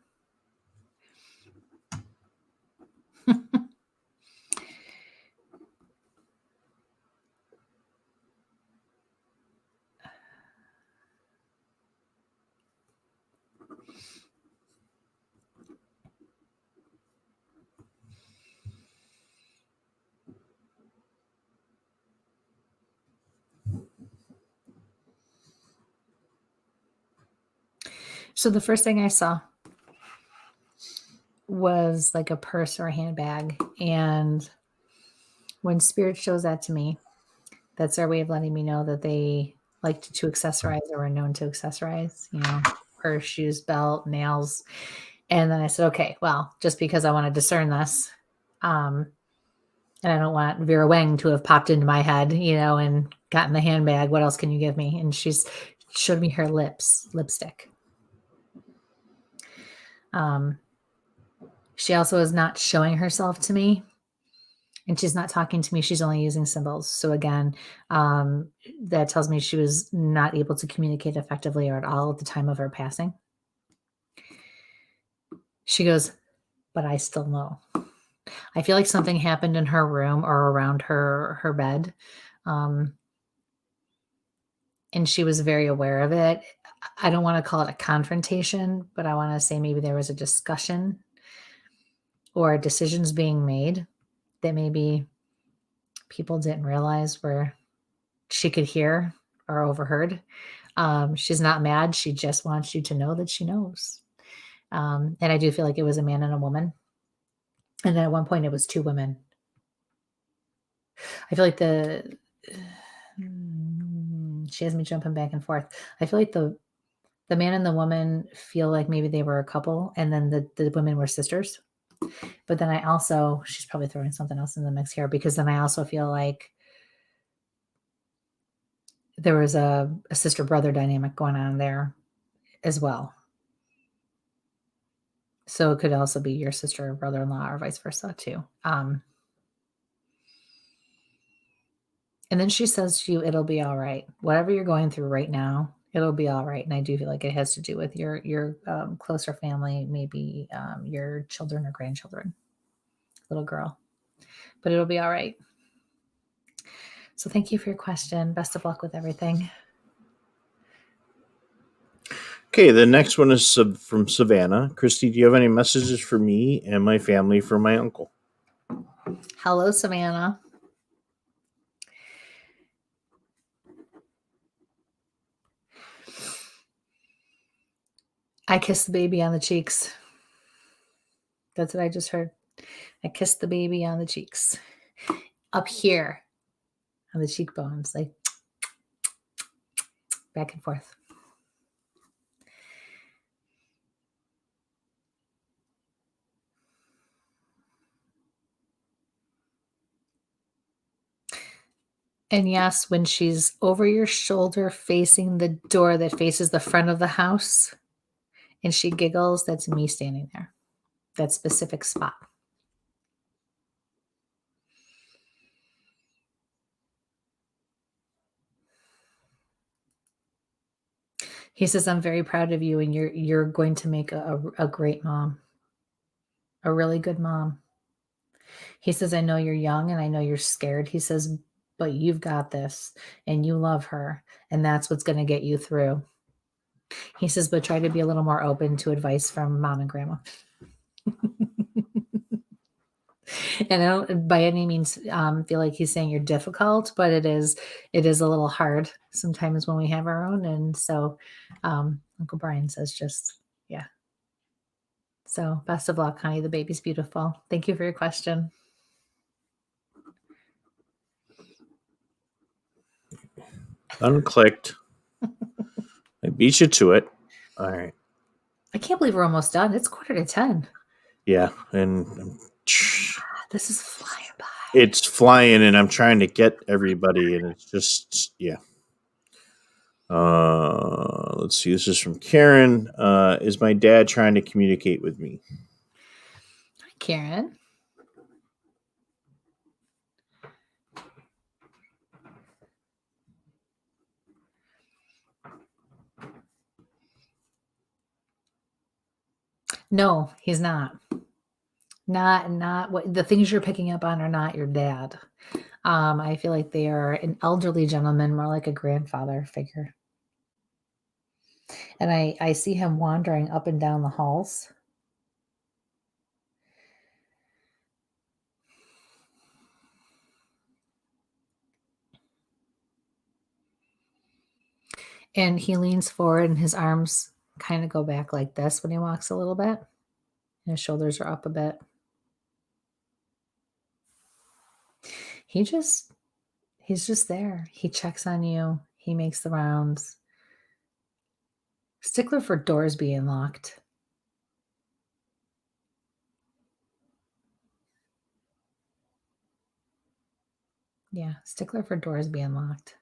So the first thing I saw was like a purse or a handbag. And when spirit shows that to me, that's their way of letting me know that they like to accessorize or are known to accessorize, purse, shoes, belt, nails. And then I said, okay, well, just because I want to discern this, and I don't want Vera Wang to have popped into my head, and gotten the handbag. What else can you give me? And she's showed me her lipstick. She also is not showing herself to me And she's not talking to me. She's only using symbols. So again, that tells me she was not able to communicate effectively or at all at the time of her passing. She goes, but I still know. I feel like something happened in her room or around her bed. And she was very aware of it. I don't want to call it a confrontation, but I want to say maybe there was a discussion or decisions being made that maybe people didn't realize where she could hear or overheard. She's not mad. She just wants you to know that she knows. And I do feel like it was a man and a woman. And then at one point it was 2 women. I feel like she has me jumping back and forth. I feel like the man and the woman feel like maybe they were a couple, and then the women were sisters. But then I also, she's probably throwing something else in the mix here, because then I also feel like there was a sister-brother dynamic going on there as well. So it could also be your sister or brother-in-law or vice versa too. And then she says to you, it'll be all right. Whatever you're going through right now, it'll be all right. And I do feel like it has to do with your closer family, maybe your children or grandchildren, little girl. But it'll be all right. So thank you for your question. Best of luck with everything. Okay, the next one is from Savannah. Kristi, do you have any messages for me and my family from my uncle? Hello, Savannah. I kissed the baby on the cheeks. That's what I just heard. I kissed the baby on the cheeks. Up here on the cheekbones, like back and forth. And yes, when she's over your shoulder facing the door that faces the front of the house and she giggles, that's me standing there. That specific spot. He says, I'm very proud of you, and you're going to make a great mom. A really good mom. He says, I know you're young and I know you're scared. He says, but you've got this and you love her, and that's what's going to get you through. He says, but try to be a little more open to advice from mom and grandma. And I don't by any means feel like he's saying you're difficult, but it is a little hard sometimes when we have our own. And so Uncle Brian says just, yeah. So best of luck, honey. The baby's beautiful. Thank you for your question. Unclicked. I beat you to it. All right. I can't believe we're almost done. It's 9:45. Yeah, and this is flying by. It's flying, and I'm trying to get everybody, and it's just, yeah. Let's see. This is from Karen. Is my dad trying to communicate with me? Hi, Karen. No, he's not. Not what the things you're picking up on are not your dad. I feel like they are an elderly gentleman, more like a grandfather figure. And I see him wandering up and down the halls. And he leans forward and his arms kind of go back like this when he walks a little bit. And his shoulders are up a bit. He's just there. He checks on you. He makes the rounds. Stickler for doors being locked. Yeah, stickler for doors being locked.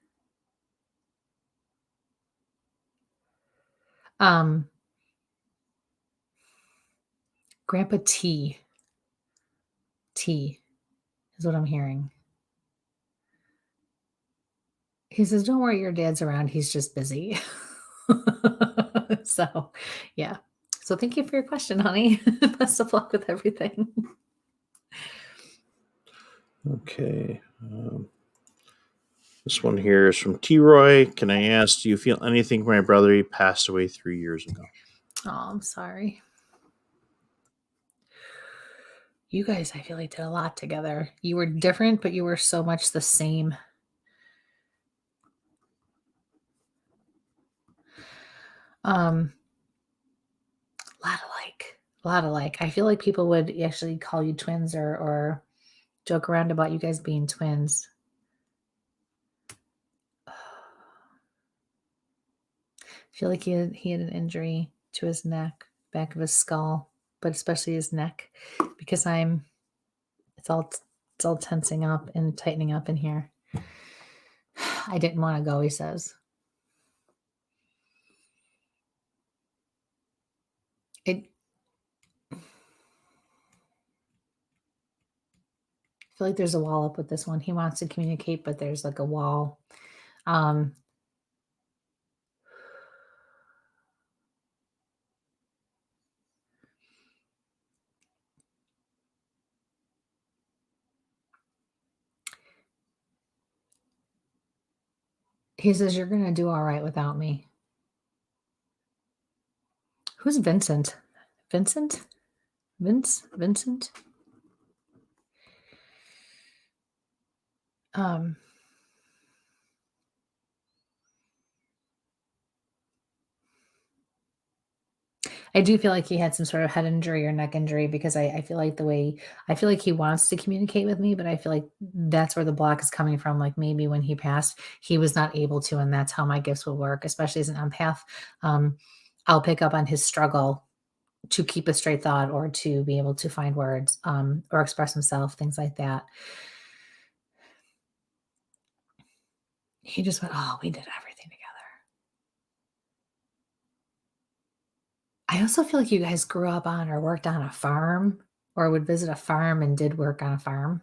Grandpa T. His is what I'm hearing. He says, don't worry, your dad's around. He's just busy. So, yeah. So thank you for your question, honey. Best of luck with everything. Okay. This one here is from T. Roy. Can I ask, do you feel anything for my brother? He passed away 3 years ago. Oh, I'm sorry. You guys, I feel like, did a lot together. You were different, but you were so much the same. A lot alike. I feel like people would actually call you twins or joke around about you guys being twins. I feel like he had an injury to his neck, back of his skull, but especially his neck, because it's all tensing up and tightening up in here. I didn't want to go, he says. I feel like there's a wall up with this one. He wants to communicate, but there's like a wall. He says, you're going to do all right without me. Who's Vincent? Vincent? Vincent? I do feel like he had some sort of head injury or neck injury, because I feel like I feel like he wants to communicate with me, but I feel like that's where the block is coming from. Like maybe when he passed, he was not able to, and that's how my gifts will work, especially as an empath. I'll pick up on his struggle to keep a straight thought or to be able to find words or express himself, things like that. He just went, oh, we did everything together. I also feel like you guys grew up on or worked on a farm or would visit a farm and did work on a farm.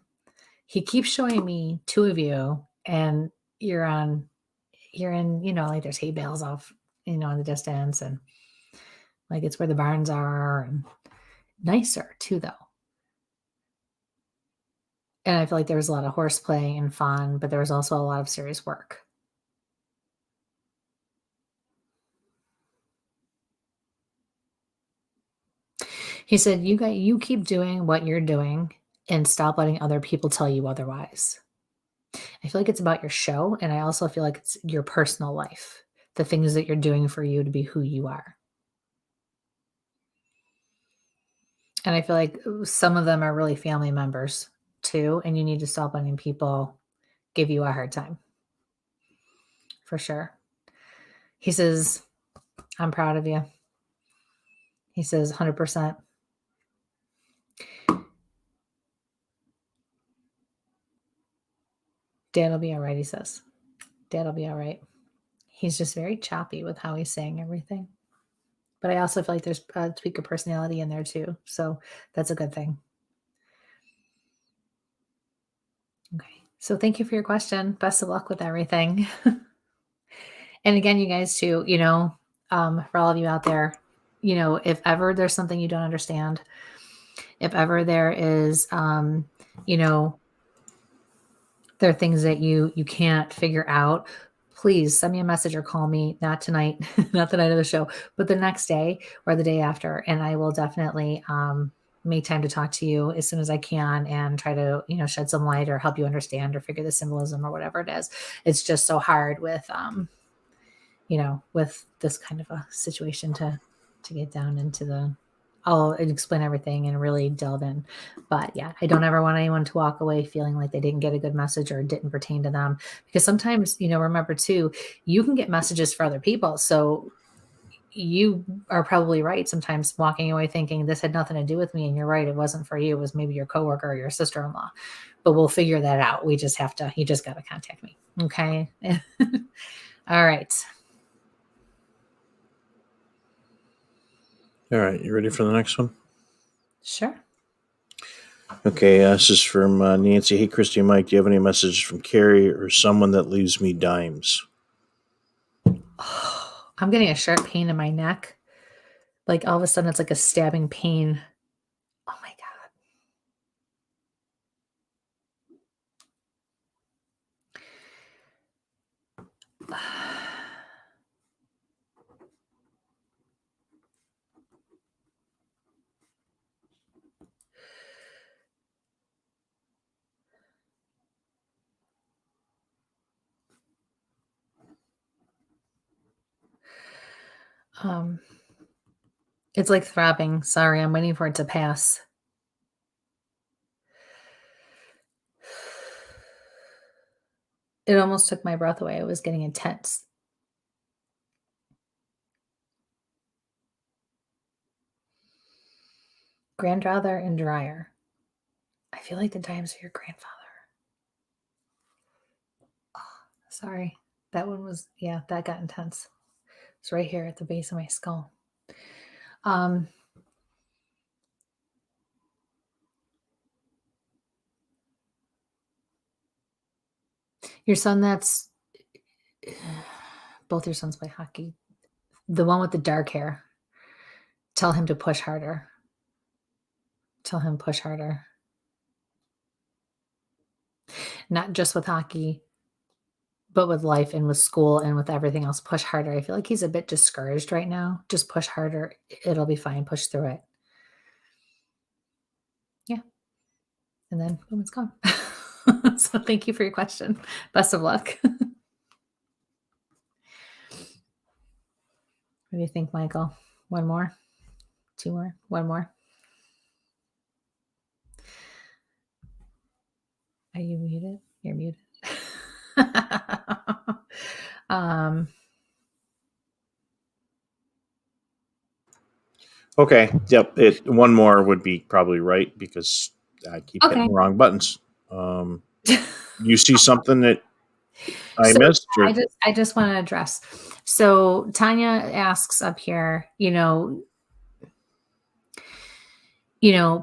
He keeps showing me two of you, and you're in, like there's hay bales off, in the distance, and like it's where the barns are, and nicer too, though. And I feel like there was a lot of horseplay and fun, but there was also a lot of serious work. He said, you keep doing what you're doing and stop letting other people tell you otherwise. I feel like it's about your show, and I also feel like it's your personal life, the things that you're doing for you to be who you are. And I feel like some of them are really family members too, and you need to stop letting people give you a hard time. For sure. He says, I'm proud of you. He says 100%. Dad'll be all right, he says. Dad'll be all right. He's just very choppy with how he's saying everything. But I also feel like there's a tweak of personality in there too. So that's a good thing. Okay. So thank you for your question. Best of luck with everything. And again, you guys too, for all of you out there, if ever there's something you don't understand, if ever there is, there are things that you can't figure out, please send me a message or call me, not tonight, not the night of the show, but the next day or the day after. And I will definitely make time to talk to you as soon as I can and try to, shed some light or help you understand or figure the symbolism or whatever it is. It's just so hard with, with this kind of a situation to get down into I'll explain everything and really delve in. But yeah, I don't ever want anyone to walk away feeling like they didn't get a good message or it didn't pertain to them. Because sometimes, remember too, you can get messages for other people. So you are probably right. Sometimes walking away thinking this had nothing to do with me. And you're right. It wasn't for you. It was maybe your coworker or your sister-in-law. But we'll figure that out. You just got to contact me. Okay. All right. All right. You ready for the next one? Sure. Okay, this is from Nancy. Hey, Christy and Mike, do you have any messages from Carrie or someone that leaves me dimes? I'm getting a sharp pain in my neck. Like all of a sudden it's like a stabbing pain. Oh my God. It's like throbbing. Sorry, I'm waiting for it to pass. It almost took my breath away. I was getting intense. Grandfather and dryer. I feel like the dimes are your grandfather. Oh, sorry. That one was, yeah, that got intense. It's right here at the base of my skull. Your son, that's both your sons play hockey. The one with the dark hair. Tell him to push harder. Tell him push harder. Not just with hockey, but with life and with school and with everything else. Push harder. I feel like he's a bit discouraged right now. Just push harder. It'll be fine. Push through it. Yeah. And then boom, it's gone. So thank you for your question. Best of luck. What do you think, Michael? One more? Two more? One more? Are you muted? You're muted. Okay. Yep. One more would be probably right because I keep hitting the wrong buttons. You see something that I missed? Or? I just want to address. So Tanya asks up here,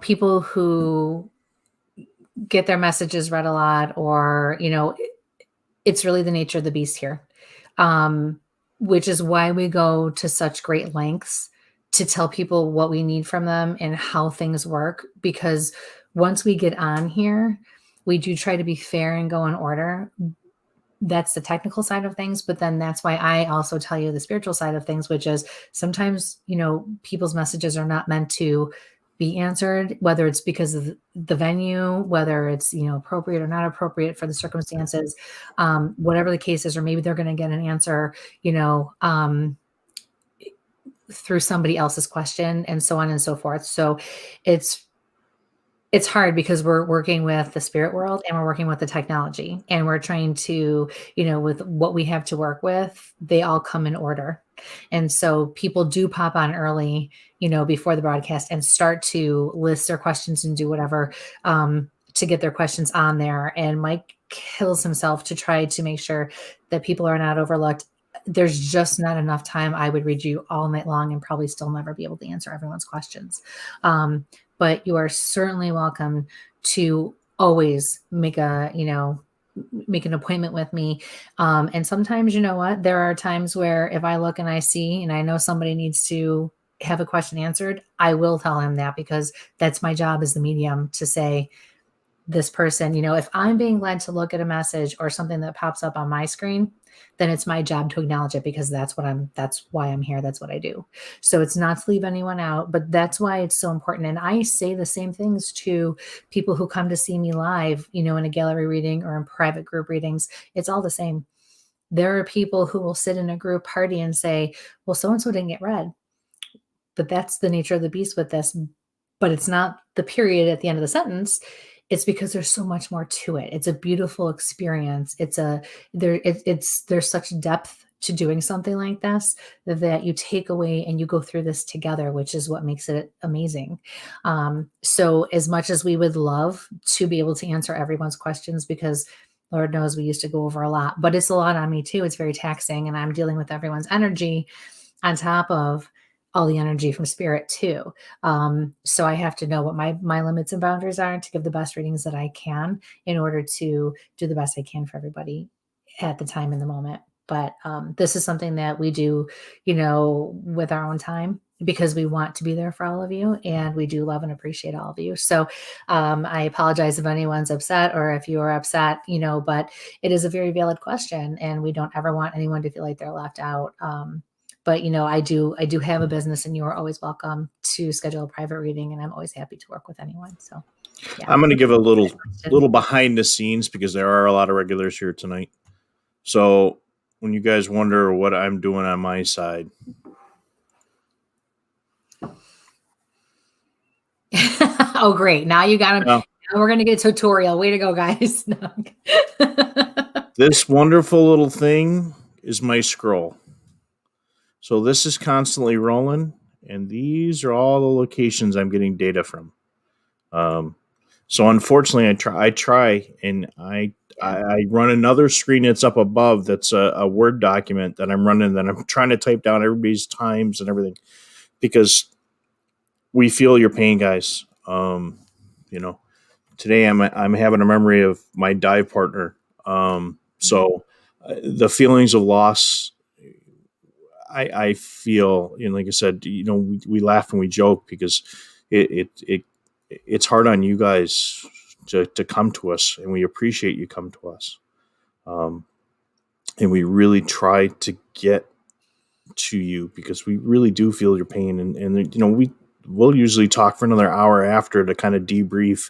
people who get their messages read a lot, or, it's really the nature of the beast here, which is why we go to such great lengths to tell people what we need from them and how things work. Because once we get on here, we do try to be fair and go in order. That's the technical side of things. But then that's why I also tell you the spiritual side of things, which is sometimes, people's messages are not meant to be answered, whether it's because of the venue, whether it's, appropriate or not appropriate for the circumstances, whatever the case is, or maybe they're going to get an answer, through somebody else's question, and so on and so forth. So it's hard because we're working with the spirit world and we're working with the technology, and we're trying to, with what we have to work with, they all come in order. And so people do pop on early, before the broadcast and start to list their questions and do whatever, to get their questions on there. And Mike kills himself to try to make sure that people are not overlooked. There's just not enough time. I would read you all night long and probably still never be able to answer everyone's questions. But you are certainly welcome to always make an appointment with me. And sometimes, there are times where if I look and I see, and I know somebody needs to have a question answered, I will tell him that, because that's my job as the medium to say, this person, if I'm being led to look at a message or something that pops up on my screen, then it's my job to acknowledge it, because that's why I'm here. That's what I do. So it's not to leave anyone out, but that's why it's so important. And I say the same things to people who come to see me live, in a gallery reading or in private group readings. It's all the same. There are people who will sit in a group party and say, well, so-and-so didn't get read. But that's the nature of the beast with this. But it's not the period at the end of the sentence. It's because there's so much more to it. It's a beautiful experience. There's such depth to doing something like this that you take away and you go through this together, which is what makes it amazing. So as much as we would love to be able to answer everyone's questions, because Lord knows we used to go over a lot, but it's a lot on me too. It's very taxing, and I'm dealing with everyone's energy on top of all the energy from spirit too. So I have to know what my limits and boundaries are to give the best readings that I can in order to do the best I can for everybody at the time in the moment. But this is something that we do, with our own time, because we want to be there for all of you, and we do love and appreciate all of you. So I apologize if anyone's upset or if you are upset, but it is a very valid question, and we don't ever want anyone to feel like they're left out. But I do have a business, and you are always welcome to schedule a private reading, and I'm always happy to work with anyone. So yeah. I'm going to give a little behind the scenes, because there are a lot of regulars here tonight. So when you guys wonder what I'm doing on my side. Oh, great. Now you got him. Now we're going to get a tutorial. Way to go, guys. This wonderful little thing is my scroll. So this is constantly rolling, and these are all the locations I'm getting data from. So unfortunately, I try, and I run another screen that's up above that's a Word document that I'm running, that I'm trying to type down everybody's times and everything, because we feel your pain, guys. Today I'm having a memory of my dive partner. So the feelings of loss, I feel, like I said, we laugh and we joke, because it's hard on you guys to come to us, and we appreciate you come to us. And we really try to get to you, because we really do feel your pain. And we'll usually talk for another hour after to kind of debrief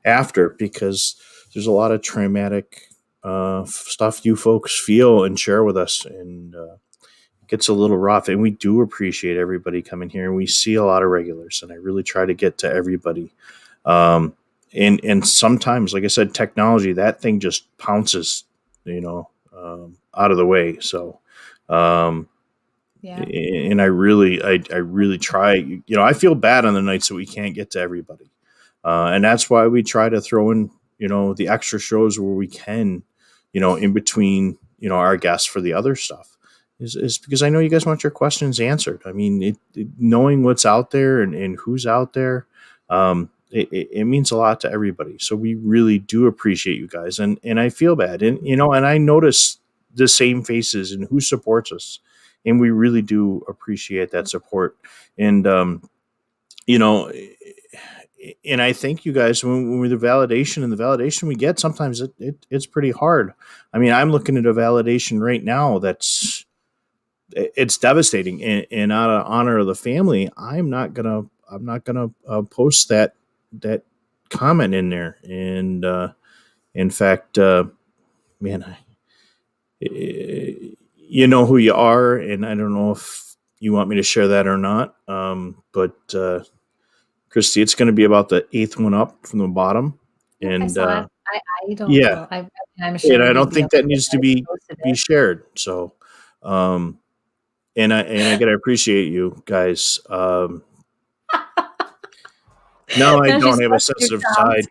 after, because there's a lot of traumatic stuff you folks feel and share with us. And it gets a little rough, and we do appreciate everybody coming here, and we see a lot of regulars, and I really try to get to everybody. And sometimes, like I said, technology, that thing just pounces, out of the way. So, yeah. And I really try, I feel bad on the nights that we can't get to everybody. And that's why we try to throw in, the extra shows where we can, in between, our guests for the other stuff, is because I know you guys want your questions answered. I mean, knowing what's out there and who's out there, it means a lot to everybody. So we really do appreciate you guys. And I feel bad. And, and I notice the same faces and who supports us. And we really do appreciate that support. And, and I thank you guys when we're the validation we get, sometimes it's pretty hard. I mean, I'm looking at a validation right now it's devastating, and out of honor of the family, I'm not gonna post that comment in there. And in fact, man, you know who you are, and I don't know if you want me to share that or not. But Kristi, it's going to be about the 8th one up from the bottom, and I don't yeah, know. I'm sure, and I don't think that needs to be shared. So, and I gotta appreciate you guys. No, I don't have a sensitive side.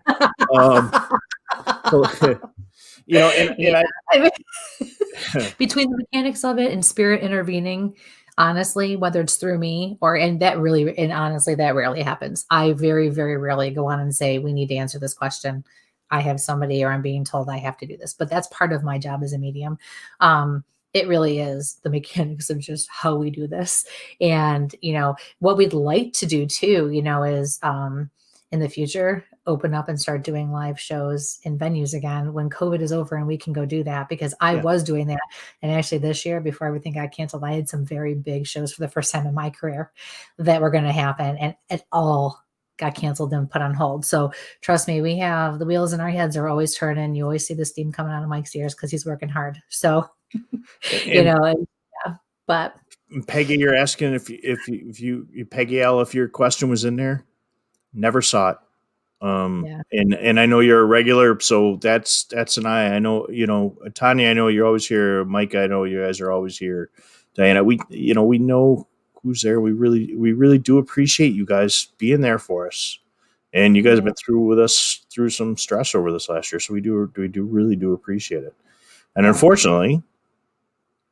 Between the mechanics of it and spirit intervening, honestly, whether it's through me honestly, that rarely happens. I very, very rarely go on and say, we need to answer this question. I have somebody, or I'm being told I have to do this, but that's part of my job as a medium. It really is the mechanics of just how we do this. And, what we'd like to do too, is in the future, open up and start doing live shows in venues again when COVID is over and we can go do that, because I was doing that. And actually this year, before everything got canceled, I had some very big shows for the first time in my career that were going to happen, and it all got canceled and put on hold. So trust me, we have the wheels in our heads are always turning. You always see the steam coming out of Mike's ears because he's working hard. So, but Peggy, you're asking if Peggy L, if your question was in there. Never saw it. And I know you're a regular, so that's an I know, Tanya, I know you're always here. Mike, I know you guys are always here. Diana, we know who's there. We really do appreciate you guys being there for us. And you guys have been through some stress over this last year. So we really do appreciate it. And unfortunately,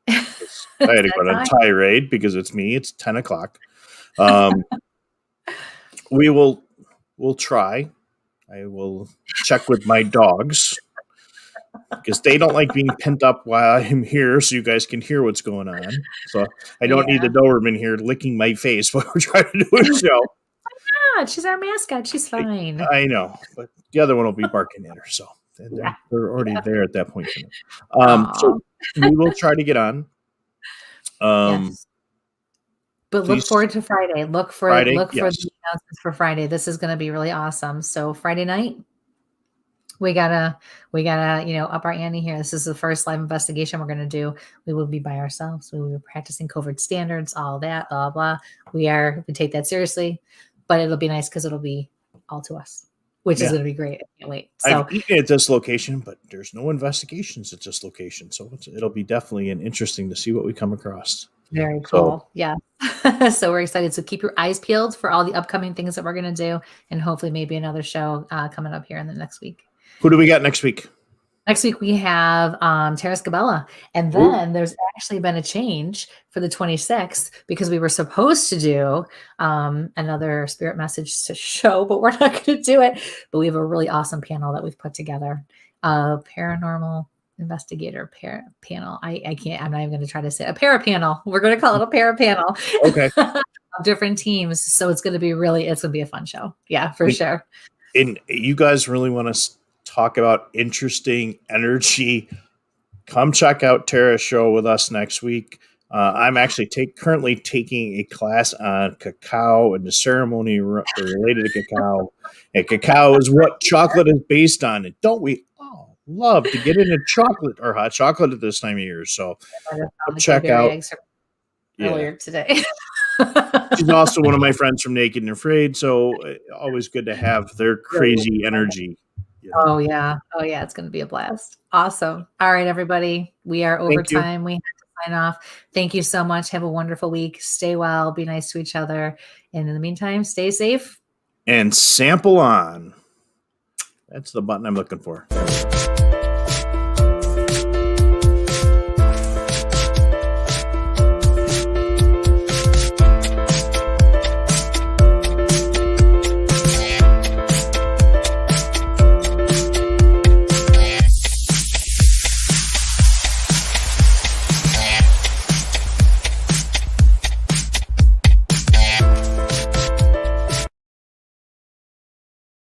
I had to go on a tirade because it's 10 o'clock. We'll try. I will check with my dogs because they don't like being pent up while I'm here, so you guys can hear what's going on. So I don't need the Doberman here licking my face while we're trying to do a show. Yeah, she's our mascot. She's fine. I know, but the other one will be barking at her, so they're already there at that point. So we will try to get on. Yes. But look forward to Friday. Look for the announcements for Friday. This is going to be really awesome. So Friday night, we gotta up our ante here. This is the first live investigation we're going to do. We will be by ourselves. We will be practicing covert standards, all that, blah blah. We take that seriously, but it'll be nice because it'll be all to us, which is going to be great. I can't wait. So I've eaten at this location, but there's no investigations at this location, so it'll be definitely interesting to see what we come across. Very cool. Yeah. So we're excited. So keep your eyes peeled for all the upcoming things that we're going to do, and hopefully maybe another show coming up here in the next week. Who do we got next week? Next week we have Tara Scabella, and then there's actually been a change for the 26th because we were supposed to do another spirit message show, but we're not going to do it. But we have a really awesome panel that we've put together, paranormal investigator panel. I can't. I'm not even going to try to say a para panel. We're going to call it a para panel. Okay. Of different teams, so it's going to be a fun show. Yeah, for sure. And you guys really want to talk about interesting energy, come check out Tara's show with us next week. I'm actually currently taking a class on cacao and the ceremony related to cacao. And cacao is what chocolate is based on. And don't we all love to get into chocolate or hot chocolate at this time of year? So check out. Earlier today. She's also one of my friends from Naked and Afraid. So always good to have their crazy energy. Oh yeah. It's going to be a blast. Awesome. All right, everybody. We are over time. We have to sign off. Thank you so much. Have a wonderful week. Stay well. Be nice to each other. And in the meantime, stay safe. And sample on. That's the button I'm looking for.